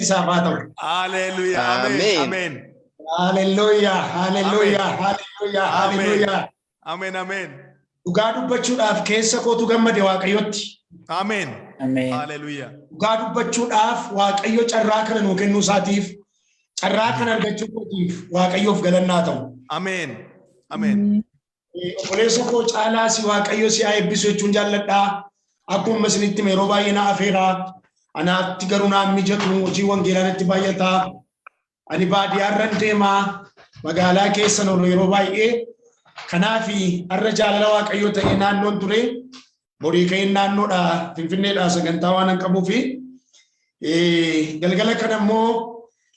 isaafatu. Hallelujah. Amen. Amen. Hallelujah. Hallelujah. Hallelujah. Hallelujah. Amen. Amen. Dhugaa dubbachuudhaaf keessa kootu gammade Waaqayyotti. Amen. Amen. Hallelujah. Dhugaa dubbachuudhaaf Waaqayyo carraa kana nuu kennuu isaatiif carraa kana argachuu kootiif Waaqayyoof galannaa ta'u. Amen. Amen. Obboleessa koo caalaa si Waaqayyo si haa eebbisu jechuun jaalladhaa. Akkuma isinitti yeroo baay'ee na afeeraa. Anaatti garuu naan mijatu hojii wangeelaatti baay'ataa. Ani baadiyyaarran deemaa magaalaa keessa noonu yeroo baay'ee. Kanaafi arra jaalala Waaqayyo ta'e naannoon ture. Borii ka'een naannoodha Finfinneedha sagantaa waan hin qabuufi. Galgala kana immoo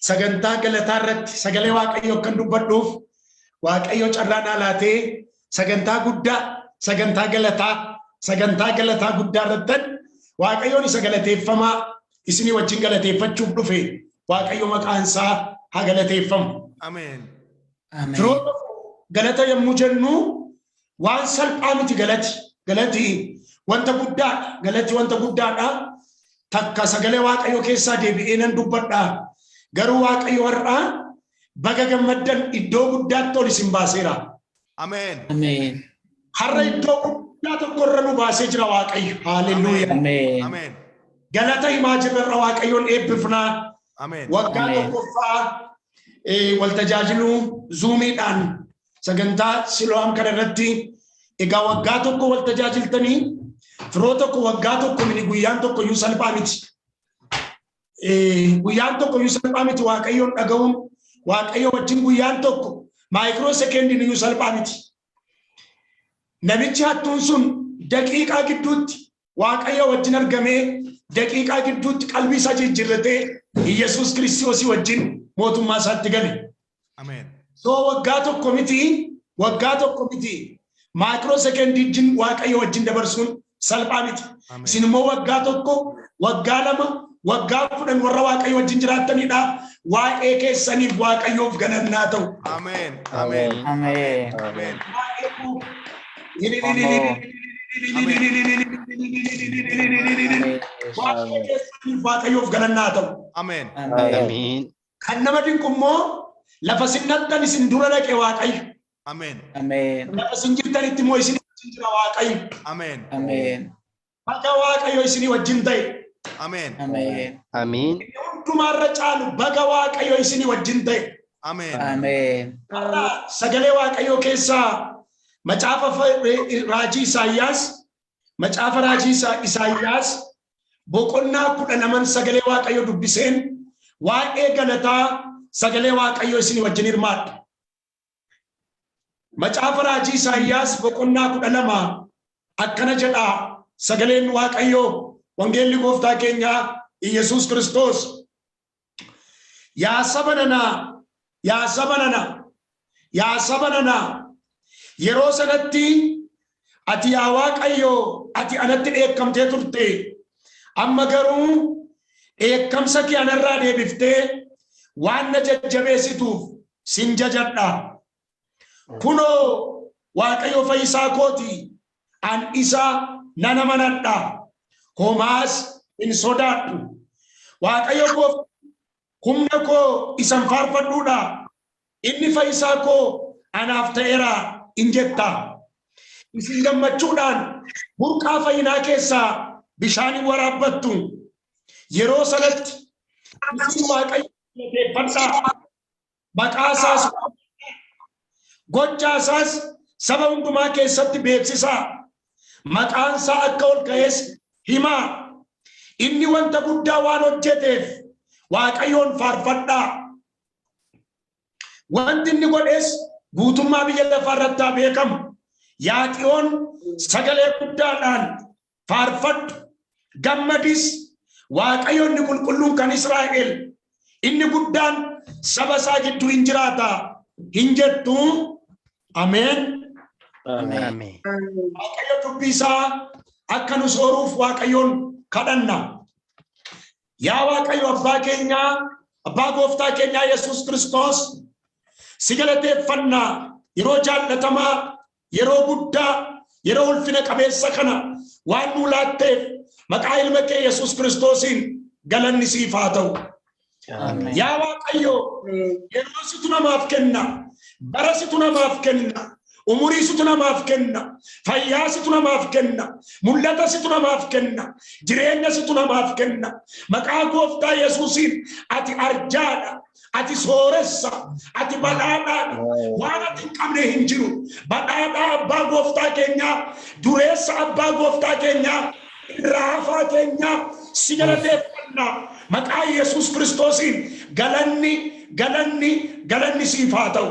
sagantaa galataa irratti sagalee Waaqayyo kan dubbadhuuf Waaqayyo carraa naa laatee sagantaa galataa guddaa irratti Waaqayyoon isa galateeffamaa isinii wajjin galateeffachuuf dhufe Waaqayyo maqaan isaa haa galateeffamu. Amen. Firoota galata yommuu jennu waan salphaa miti galati wanta guddaadha. Takka sagalee Waaqayyo keessaa deebi'ee nan dubbadha. Garuu Waaqayyo har'aa baga gammaddan iddoo guddaatti ol isin baaseera. Amen. Amen. Har'a iddoo guddaa tokko irra nu baasee jira Waaqayyo. Hallelujah. Amen. Amen. Galata himaa jirra Waaqayyoon eebbifnaa. Amen. Waggaa tokkoffaa waltajaajiluu zuumiidhaan sagantaa SIILO'AM kana irratti egaa waggaa tokko waltajaajiltanii firoo tokko waggaa tokko mini guyyaan tokko iyyuu salphaa miti. Guyyaan tokko iyyuu salphaa miti Waaqayyoon dhaga'uun Waaqayyo wajjin guyyaan tokko maayikiroo sekeendii iyyuu salphaa miti. Namichi hattuun sun daqiiqaa gidduutti Waaqayyo wajjin argamee daqiiqaa gidduutti qalbii isaa jijjiirratee Yesuus Kiristoos wajjin mootummaa isaatti gale. Amen. So waggaa tokko miti maayikiroo sekeendii wajjin Waaqayyo wajjin dabarsuun salphaa miti. Isin immoo waggaa tokko waggaa lama waggaa 10 warra Waaqayyo wajjin jiraatanidha. Waa'ee keessaniif Waaqayyoof galannaa ta'u. Amen. Amen. Amen. Amen. Waaqayyoof galannaa ta'u. Amen. Amen. Kan nama dinqu immoo lafa sinnattan isin dura dhaqe Waaqayyo. Amen. Amen. Lafa sin jirtanitti immoo isin wajjin jira Waaqayyo. Amen. Amen. Baga Waaqayyo isinii wajjin ta'e. Amen. Amen. Amen. Hundumaarra caalu baga Waaqayyo isinii wajjin ta'e. Amen. Amen. Sagalee Waaqayyo keessaa macaafa raajii Isaayyaas boqonnaa 12 sagalee Waaqayyo dubbiseen waa'ee galataa sagalee Waaqayyo isinii wajjin hirmaadha. Macaafa raajii Isaayyaas boqonnaa 12 akkana jedha sagaleen Waaqayyo wangeelli gooftaa keenya Yesuus Kiristoos. Yaa saba nanaa yeroo sanatti ati yaa Waaqayyo ati anatti dheekkamtee turte amma garuu dheekkamsa kee anarraa deebiftee waan na jajjabeessituuf sin jajadha. Kunoo Waaqayyo fayyisaa kooti an isa nan amanadha homaas hin sodaadhu. Waaqayyo koo humna koo isan faarfadhuudha inni fayyisaa koo anaaf ta'eera in jetta. Isin gammachuudhaan burqaa fayyinaa keessaa bishaan waraabbattu. Yeroo sanatti isin Waaqayyo galateeffadhaa. Maqaa isaas gochaa isaas saba hundumaa keessatti beeksisaa. Maqaan isaa akka ol ka'es himaa. Inni wanta guddaa waan hojjeteef Waaqayyoon faarfadhaa. Wanti inni godhes guutummaa biyya lafaa irratti haa beekamu. Yaa Xiyoon sagalee guddaadhaan faarfadhu gammadis. Waaqayyo inni qulqulluun kan Israa'el inni guddaan saba isaa gidduu hin jiraata hin jettu. Ameen. Amen. Waaqayyo dubbii isaa akka nu sooruuf Waaqayyoon kadhanna. Yaa Waaqayyo abbaa keenya abbaa gooftaa keenya Yesuus Kiristoos si galateeffannaa yeroo jaallatamaa yeroo guddaa yeroo ulfina qabeessa kana waan nu laatteef maqaa ilma kee Yesuus Kiristoosiin galanni siif haa ta'u. Yaa Waaqayyo yeroo situ namaaf kenna, bara situ namaaf kenna, umurii situ namaaf kenna, fayyaa situ namaaf kenna, mul'ata situ namaaf kenna, jireenya situ namaaf kenna. Maqaa Gooftaa Yesuusiin ati arjaadha, ati sooressa, ati badhaadhaadha, waan ati hin qabne hin jiru. Badhaadhaa abbaa Gooftaa keenyaa, dureessa abbaa Gooftaa keenyaa, raafaa keenyaa si galateeffanna. Maqaa Yesuus Kiristoosiin galanni siif haa ta'u.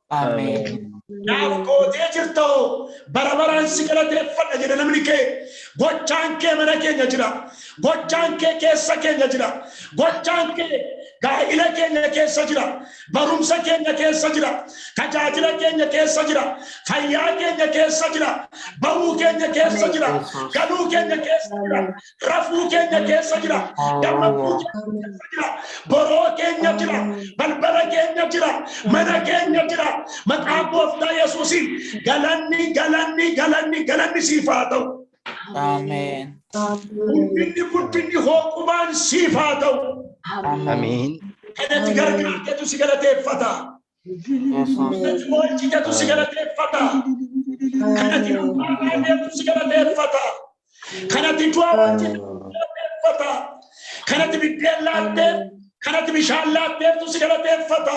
Amen. Naaf gootee jirtoo bara baraan si galateeffadha jedha namni kee. Gochaan kee mana keenya jira, gochaan kee keessa keenya jira, gochaan kee gaa'ila keenya keessa jira, barumsa keenya keessa jira, tajaajila keenya keessa jira, fayyaa keenya keessa jira, bahuu keenya keessa jira, galuu keenya keessa jira, rafuu keenya keessa jira, gammachuu keenya keessa jira, boroo keenya jira, balbala keenya jira, mana keenya jira. Maqaa Gooftaa Yesuusiin galanni siif haa ta'u. Amen. Guddinni hooqumaan siif haa ta'u. Amen. Kanatti gargaartetu si galateeffata. Kanatti mo'achiitetu si galateeffata. Kanatti dhuunfaatetu si galateeffata. Kanatti du'aawachiitetu si galateeffata. Kanatti biddeen laattee, kanatti bishaan laatteetu si galateeffata.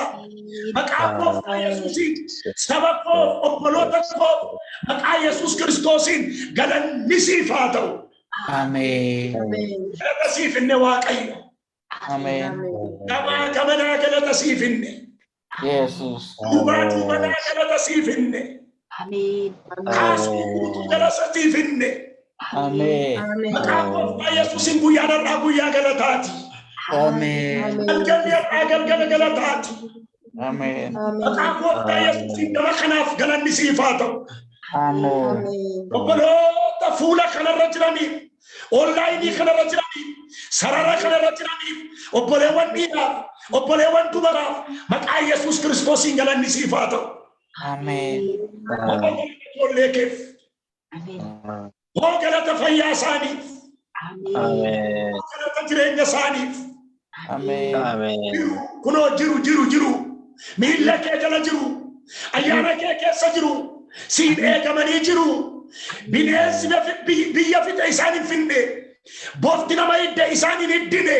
Maqaa Gooftaa Yesuusiin saba koo obboloota koo maqaa Yesuus Kiristoosiin galanni siif haa ta'u. Amen. Galata siif inne Waaqayyo. Amen. Gamanaa galata siif inne. Jesus. Duubanaa galata siif inne. Amen. Kaasuu guutuu galata siif inne. Amen. Maqaa Gooftaa Yesuusiin guyyaadhaa guyyaa galataati. Amen. Galgala galataati. Amen. Maqaa Gooftaa Yesuusiin nama kanaaf galanni siif haa ta'u. Amen. Obboloota fuula kanarra jiraniif, onlaayinii kanarra jiraniif, sarara kanarra jiraniif, obboleewwan dhiiraaf, obboleewwan dubaraaf, maqaa Yesuus Kiristoosiin galanni siif haa ta'u. Amen. Ijoollee keef, hoo galata fayyaa isaaniif, hoo galata jireenya isaaniif, Amen. kunoo jiru, miilla kee jala jiru, ayyaana kee keessa jiru, siin eegamanii jiru. Bineensi biyya fixe isaan hin finne, bofti nama hidde isaan hin hiddine.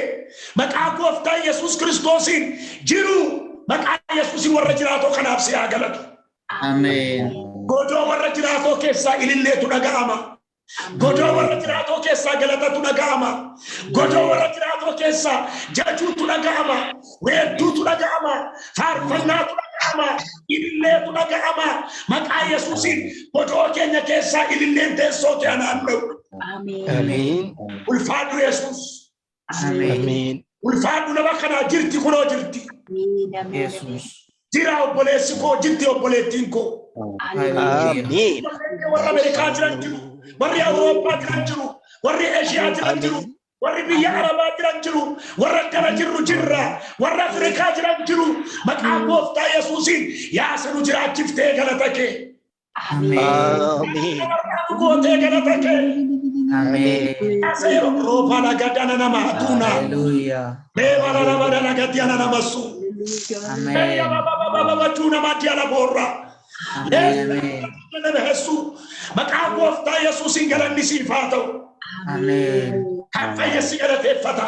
Maqaa Gooftaa Yesuus Kiristoosiin jiru. Maqaa Yesuusiin warra jiraatoo kanaaf si haa galatu. Amen. Godoo warra jiraatoo keessaa ililleetu dhaga'ama. Godoo warra jiraatoo keessaa galatatu dhaga'ama. Godoo warra jiraatoo keessaa jajuutu dhaga'ama. Weedduutu dhaga'ama. Faarfannaatu dhaga'ama. Ililleetu dhaga'ama. Maqaa Yesuusiin godoo keenya keessaa ililleen teessoo kee naanna'u. Amen. Ulfaadhu Yesuus. Amen. Ulfaadhu nama kanaa jirti kunoo jirti. Jesus. Jira obboleessi koo jirti obboleettiin koo. Amen. Warra Ameerikaa jiran jiru, warri Awurooppaa jiran jiru, warri Eeshiyaa jiran jiru, warri biyya Arabaa jiran jiru, warra gara jirru jirra, warra Afrikaa jiran jiru. Maqaa Gooftaa Yesuusiin yaa sanu jiraachiftee galata kee. Amen. Gootee galata kee. Amen. Asero roopana gadana nama atuna. Hallelujah. Bebala nama dana gadiana nama su. Amen. Baba tuna matiala borra. Amen. Maqaa Gooftaa Yesuusiin galanni siif haa ta'u. Amen. Kan fayyasi galateeffata.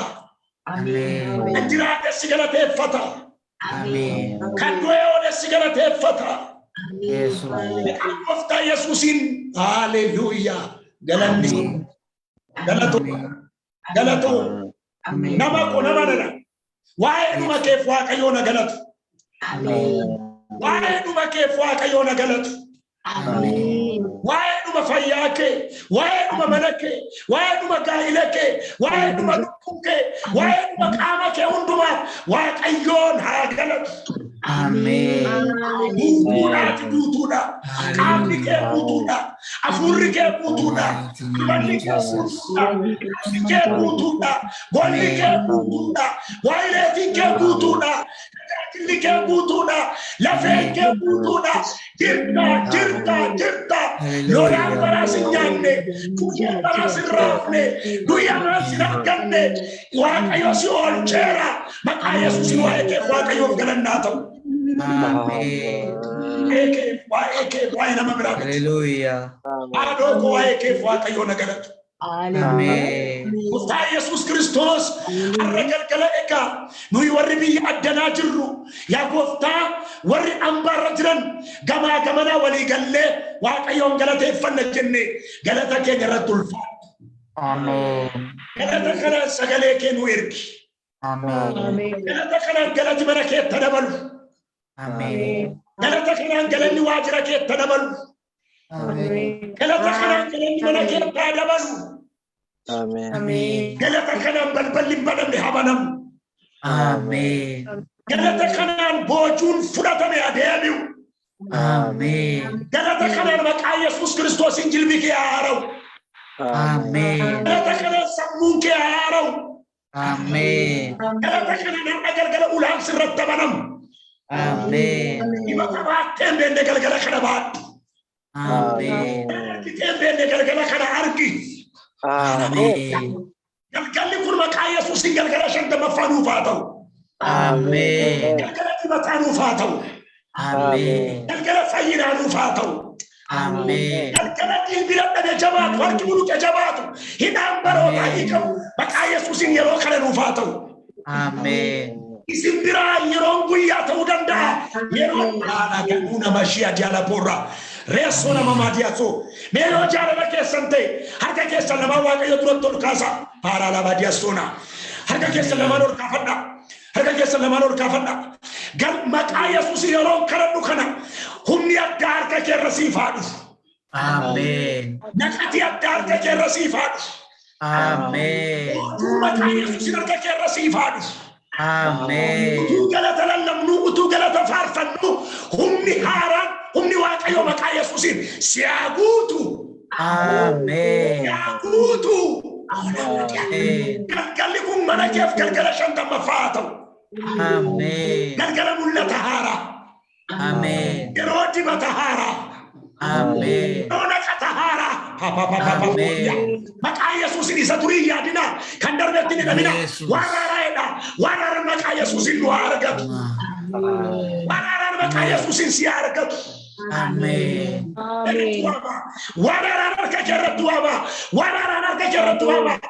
Amen. Kan jiraatessi galateeffata. Amen. Kan du'e oolessi galateeffata. Jesus. Maqaa Gooftaa Yesuusiin haleluuyaa. Galanni galatu. Nama ko nama nana. Waa'ee dhuma keef Waaqayyoo na galatu. Waa'ee dhuma keef Waaqayyoo na galatu. Waa'ee dhuma fayyaa kee, waa'ee dhuma mana kee, waa'ee dhuma gaa'ila kee, waa'ee dhuma lubbuu kee, waa'ee dhuma qaama kee hundumaa Waaqayyoon haa galatu. Amen. Guutuudha. Qaamni kee guutuudha. Afurri kee guutuudha. Manni kee guutuudha. Qaamni kee guutuudha. Golli kee guutuudha. Waayileetiin kee guutuudha. Tajaajilli kee guutuudha. Lafeen kee guutuudha. Jirta. Lola Barasignane, Kuya Barasirane, Duya Barasirane, Wakayo si Olchera, Makaya Susiwake, Wakayo Galanato. Amen. Eke, Wayina Mamra. Hallelujah. Adoko Eke, Wakayo Nagarat. Amen. Musta Jesus Christos, Arragal Kala Eka, Nui Waribi Adana Jiru, Yagofta, Wari Ambaratran, Gama Gamana Wali Galle, Wakayon Galate Fanakene, Galata Keneratul. Amen. Galata Kana Sagale Kenwirk. Amen. Galata Kana Galatimanaket Tadabal. Amen. Galata Kana Galani Wajraket Tadabal. Amen. Galata Kana Galani Manaket Tadabal. Amen. Amen. Galata Kana Balbalim Badam Habanam. Amen. Galata Kana Bojun Furatame Adelu. Amen. Galata Kana Makaya Sus Christos Injil Biki Arrow. Amen. Galata Kana Samunke Arrow. Amen. Galata Kana Nagargala Ulang Siratabanam. Amen. Imatabat Tembe Negalgala Kanabat. Amen. Tembe Negalgala Kana Arki. Amen. Galgali Kurmakaya Sus Ingalgala Shanta Mafanu Fato. Amen. Galgala Timatanu Fato. Amen. Galgala Fayinanu Fato. Amen. Galgala Tilbirat de Jabat, Warkuru Jabat, Hinambaro Tahikam, Makaya Sus in Yellow Kalanu Fato. Amen. Isimbira Yeron Guya Taudanda, Yeron Ana Kanuna Mashia Jala Porra, Resona Mamadiaso, Melo Jala Kesante, Haka Kesalama Yotro Casa, Para la Badiasona, Haka Kesalamano Kafana, Haka Kesalamano Kafana, Gal Makaya Susiron Karanukana, Humia Darka Kerasifadus. Amen. Nakatia Darka Kerasifadus. Amen. Makaya Susirka Kerasifadus. Amen. Utugala talallamnu, utugala tafarfannu, humni haran, humni wakayo makaya susin, siagutu. Amen. Siagutu. Amen. Galgali kung manakef galgala shanta mafato. Amen. Galgala mulla tahara. Amen. Eroti matahara. Amen. Nona katahara. Amen. Makaya susin isaturiya dina. Kandar betti dina dina. Jesus. Warara makaya susin luargat. Warara makaya susin siargat. Amen. Warara kakera tuama. Warara kakera tuama.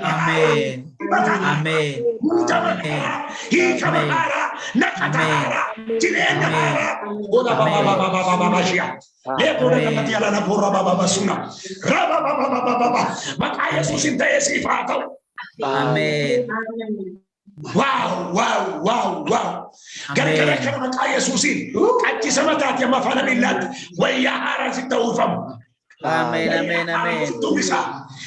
Amen. Amen. Mutamahara. Hikamahara. Nakatahara. Tinendahara. Oda baba Mashia. Lebro na matiala na pura baba basuna. Raba baba. Makaya susin tayo si Fato. Amen. Wow. Gara-gara ka naman kaya susin. Kati sa mata at yung mafana milat. Wayaharan si taufam. Amen. Amen. Amen.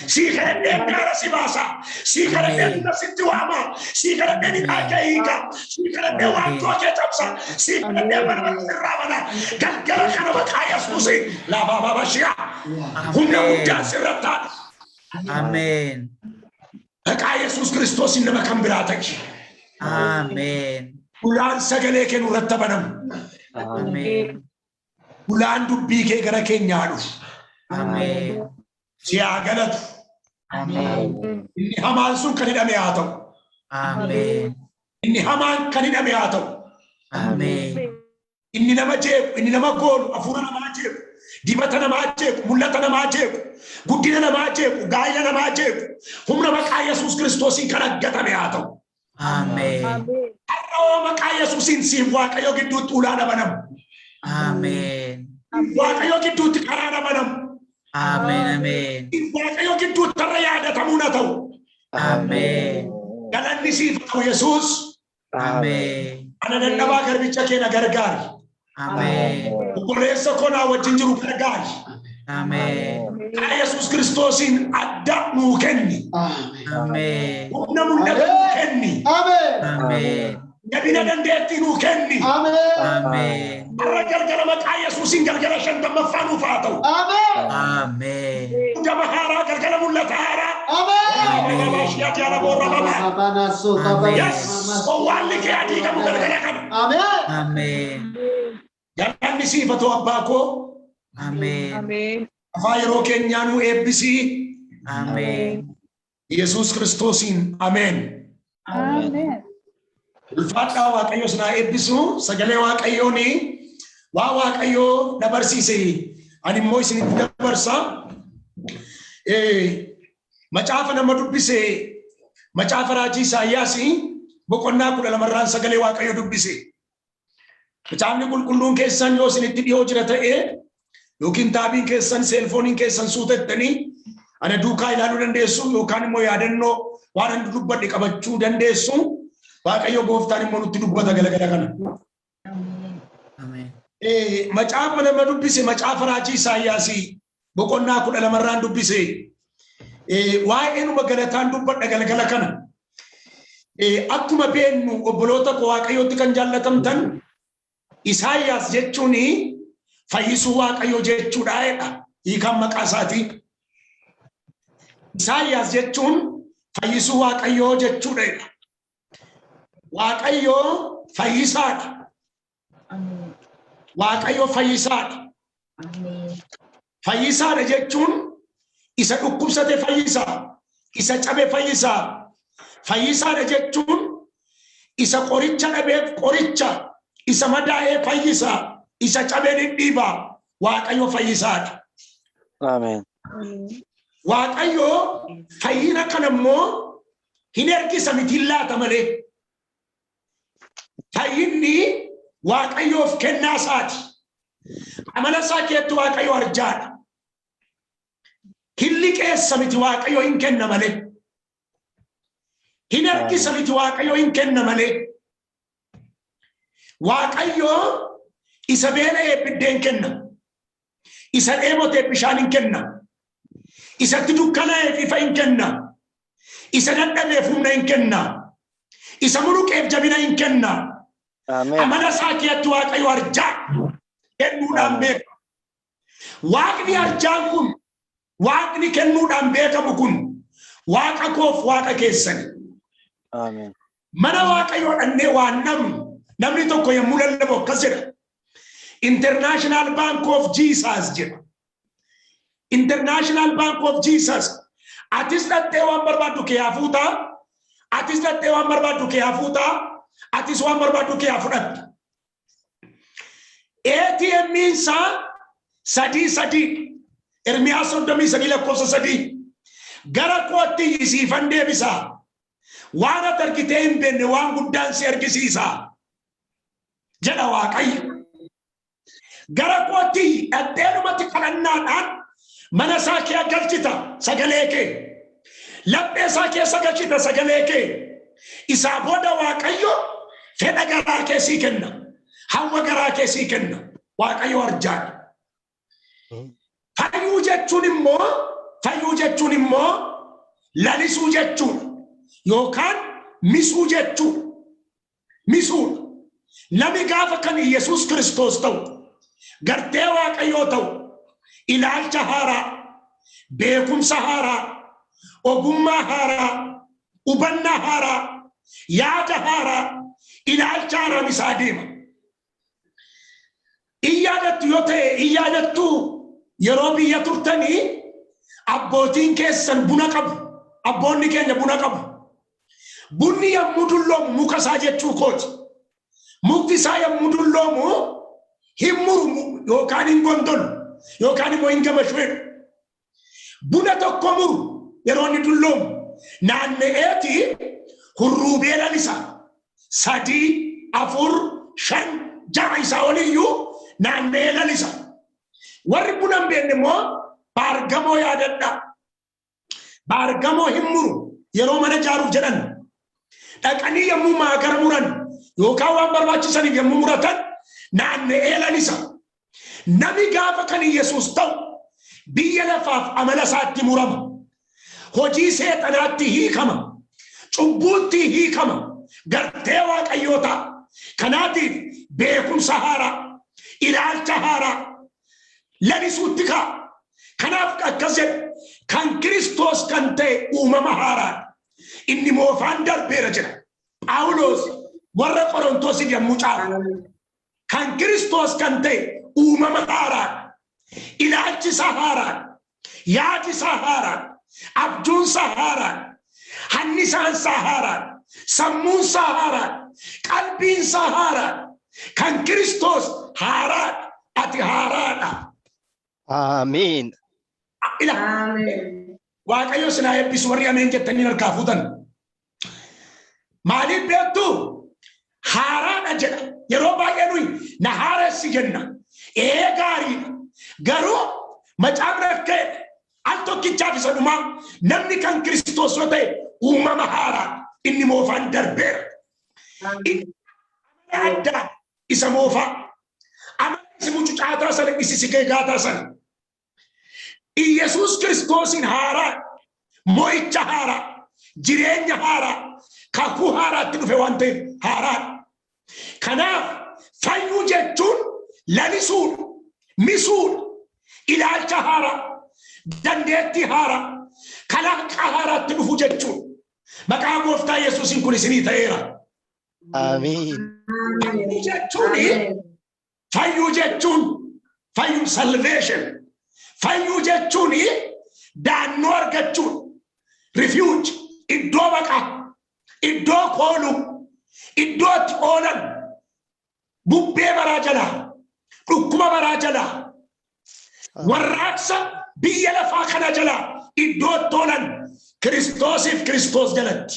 Si karadem kara si basa. Si karadem na si tuwama. Si karadem ikaika. Si karadem wanto ketapsa. Si karadem naman si ramana. Gara-gara ka naman kaya susin. Lababa siya. Hunda si ratan. Amen. Kaya Jesus Christos in naman kambiratag. Amen. Ulaan sagale ke nurattabanam. Amen. Ulaan dubbii kee gara keenyaa Amen. siyaa galatu. Amen. Inni hamaan sun kan hidhame haa ta'u. Amen. Inni hamaan kan hidhame haa ta'u. Amen. Inni nama jeequ, inni nama goolu, hafuura namaa jeequ, dibata namaa jeequ, mul'ata namaa jeequ, guddina namaa jeequ, gaa'ila namaa jeequ, humna maqaa Yesuus Kiristoosiin kan aggatame haa ta'u. Amen. Har'oo maqaa Yesuusiin siif Waaqayyo gidduutti ulaan banamu. Amen. Waaqayyo gidduutti karaa banamu. Amen. Amen. Waaqayyo gidduutti tarra yaadatamuu na ta'u. Amen. Galanni siif ta'u Yesuus. Amen. Ana dadhabaa garbicha kee na gargaari. Amen. Obboleessa koo naa wajjin jiru gargaari. Amen. Karaa Yesuus Kiristoosiin adda nuu kenni. Amen. Humna mul'atu nuu kenni. Amen. Jabina dandeettii nuu kenni. Amen. Har'a galgala maqaa Yesuusiin galgala shantammaffaa nuuf haa ta'u. Amen. Gama haaraa galgala mul'ata haaraa. Amen. Shiyaati ala boorra baba. Yes. Owwaalli kee adii qabu galgala kana. Amen. Galanni siif haa ta'u abbaa koo. Amen. Amen. Afaan yeroo keenyaa nu eebbisi. Amen. Yesuus Kiristoosiin. Ameen. Amen. Ulfaadhaa Waaqayyo sinaa eebbisu. Sagalee Waaqayyooni waa Waaqayyoo na barsiise. Ani immoo isinitti dabarsa. Macaafa nama dubbise. Macaafa raajii Isaayyaas boqonnaa 12 sagalee Waaqayyo dubbise. Macaafni qulqulluun keessan yoo isinitti dhiyoo jira ta'e yookiin taabiin keessan seelfooniin keessan suutettanii ana duukaa ilaaluu dandeessu yookaan immoo yaadannoo waan ani dubbadhe qabachuu dandeessu. Waaqayyo gooftaan immoo nutti dubbata galgala kana. Amen. Macaafa nama dubbise macaafa raajii Isaayyaas boqonnaa 12 dubbise. Waa'ee numa galataan dubbadha galgala kana. Akkuma beennu obboloota koo Waaqayyootti kan jaallatamtan Isaayyaas jechuun fayyisuu Waaqayyoo jechuudha. Hiikaan maqaa isaatii. Isaayyaas jechuun fayyisuu Waaqayyoo jechuudha. Waaqayyoo fayyisaadha. Waaqayyoo fayyisaadha. Fayyisaadha jechuun isa dhukkubsate fayyisaa, isa cabe fayyisaa. Fayyisaadha jechuun isa qoricha dhabeef qoricha, isa madaa'ee fayyisaa, isa cabee dhidhiibaa. Waaqayyo fayyisaadha. Amen. Waaqayyo fayyina kana immoo hin ergisa miti laata malee. Fayyinni Waaqayyoof kennaa isaati. Amala isaa keetti Waaqayyo arjaadha. Hin liqeessa miti Waaqayyo hin kenna malee. Hin ergisa miti Waaqayyo hin kenna malee. Waaqayyo isa beela'ee biddeen kenna. Isa dheebotee bishaan hin kenna. Isatti dukkanaa'eef ifa hin kenna. Isa dadhabeef humna hin kenna. Isa muluqeef jabina hin kenna. Amala isaa keetti Waaqayyo arjaa kennuudhaan beeka. Waaqni arjaan kun, Waaqni kennuudhaan beekamu kun Waaqa koof Waaqa keessani. Amen. Mana Waaqayyoo dhannee waan namni tokko yommuu lallabu akkas jedha. International Bank of Jesus jedha. International Bank of Jesus. Atis dhattee waan barbaaddu kee haa fuutaa. Atis dhattee waan barbaaddu kee haa fuutaa. Atis waan barbaaddu kee haa fudhattu. ATM isaa 3 Ermiyaas 33:3 gara kootti isiifan deebisaa. Waan ati argitee hin beekne waan guddaan si argisiisa jedha Waaqayyo. Gara kootti dhadheenumatti kadhannaadhaan mana isaa kee galchita sagalee kee. Laphee isaa keessa galchita sagalee kee. Isaa booda Waaqayyo fedha garaa kee sii kenna. Hawwa garaa kee sii kenna. Waaqayyo arjaadha. Fayyuu jechuun immoo lalisuu jechuudha. Yookaan misuu jechuudha. Misuudha. Nami gaafa kan Yesuus Kiristoos ta'u, gartee Waaqayyoo ta'u, ilaalcha haaraa, beekumsa haaraa, ogummaa haaraa, hubannaa haaraa, yaada haaraa, ilaalcha haaraa isaa deema. Iyyaadattu yoo ta'e iyyaadattu yeroo biyya turtanii abbootiin keessan buna qabu. Abboonni keenya buna qabu. Bunni yommuu dulloomu muka isaa jechuu kooti. Mukti isaa yommuu dulloomu hin muru yookaan hin gondolu yookaan immoo hin gamashu. Buna tokko muru yeroo inni dulloomu naanna'eeti hurruubee lalisa 3, 4, 5, 6 isaa oliyyuu naanna'ee lalisa. Warri buna hin beekne immoo baargamoo yaadadha. Baargamoo hin muru yeroo mana ijaaruuf jedhan dhaqanii yommuu maagara muran yookaan waan barbaachisaniif yommuu muratan naanna'ee lalisa. Nami gaafa kan Yesuus ta'u biyya lafaaf amala isaatti murama. Hojii seexanaatti hiikama. Cubbuutti hiikama. Gartee Waaqayyoo ta'a. Kanaatiif beekumsa haaraa, ilaalcha haaraa lalisuutti ka'a. Kanaaf akkas jedha. Kan Kiristoos kan ta'e uumama haaraa. Inni moofaan darbeera jedha. Phaawulos warra Qorontosiif yommuu caalu. Kan Kiristoos kan ta'e uumama haaraa. ilaalchi Sahara, yaadi Sahara, abjuun Sahara, hannisaan Sahara, sammuun Sahara, qalbiin Sahara, kan Kristos haaraa ati haaraadha. Amen. Amen. Waaqayyo sinaa eebbisu warri ameen jettanii harkaa fuutan. Maaliif beektu haaraadha jedha. Yeroo baay'ee nuyi na haaressi jenna. Gaariidha. Garuu macaan rakkee al tokkichaaf isa dhumaa namni kan Kiristoos yoo ta'e uumama haaraa inni moofaan darbeera. Adda isa moofaa. Amala isi mucucaataa sana isi sikee gaataa sana. Yesus Kiristoosin haaraa, mo'icha haaraa, jireenya haaraa, kakuu haaraatti dhufe waan ta'eef haaraa. Kanaaf fayyuu jechuun lalisuudha, misuudha, ilaalcha haaraa, dandeettii haaraa, kalaqaa haaraatti dhufu jechuudha. Maqaa gooftaa Yesuusin kun isinii ta'eera. Amen. Fayyuu jechuun fayyuu salvation. Fayyuu jechuun daannoo argachuun refuge iddoo baqaa iddoo kooluu iddoo itti oolan bubbee baraa jalaa dhukkuba baraa jalaa warraaqsa biyya lafaa kana jalaa iddoo itti oolan Kiristoosiif Kiristoos jalatti.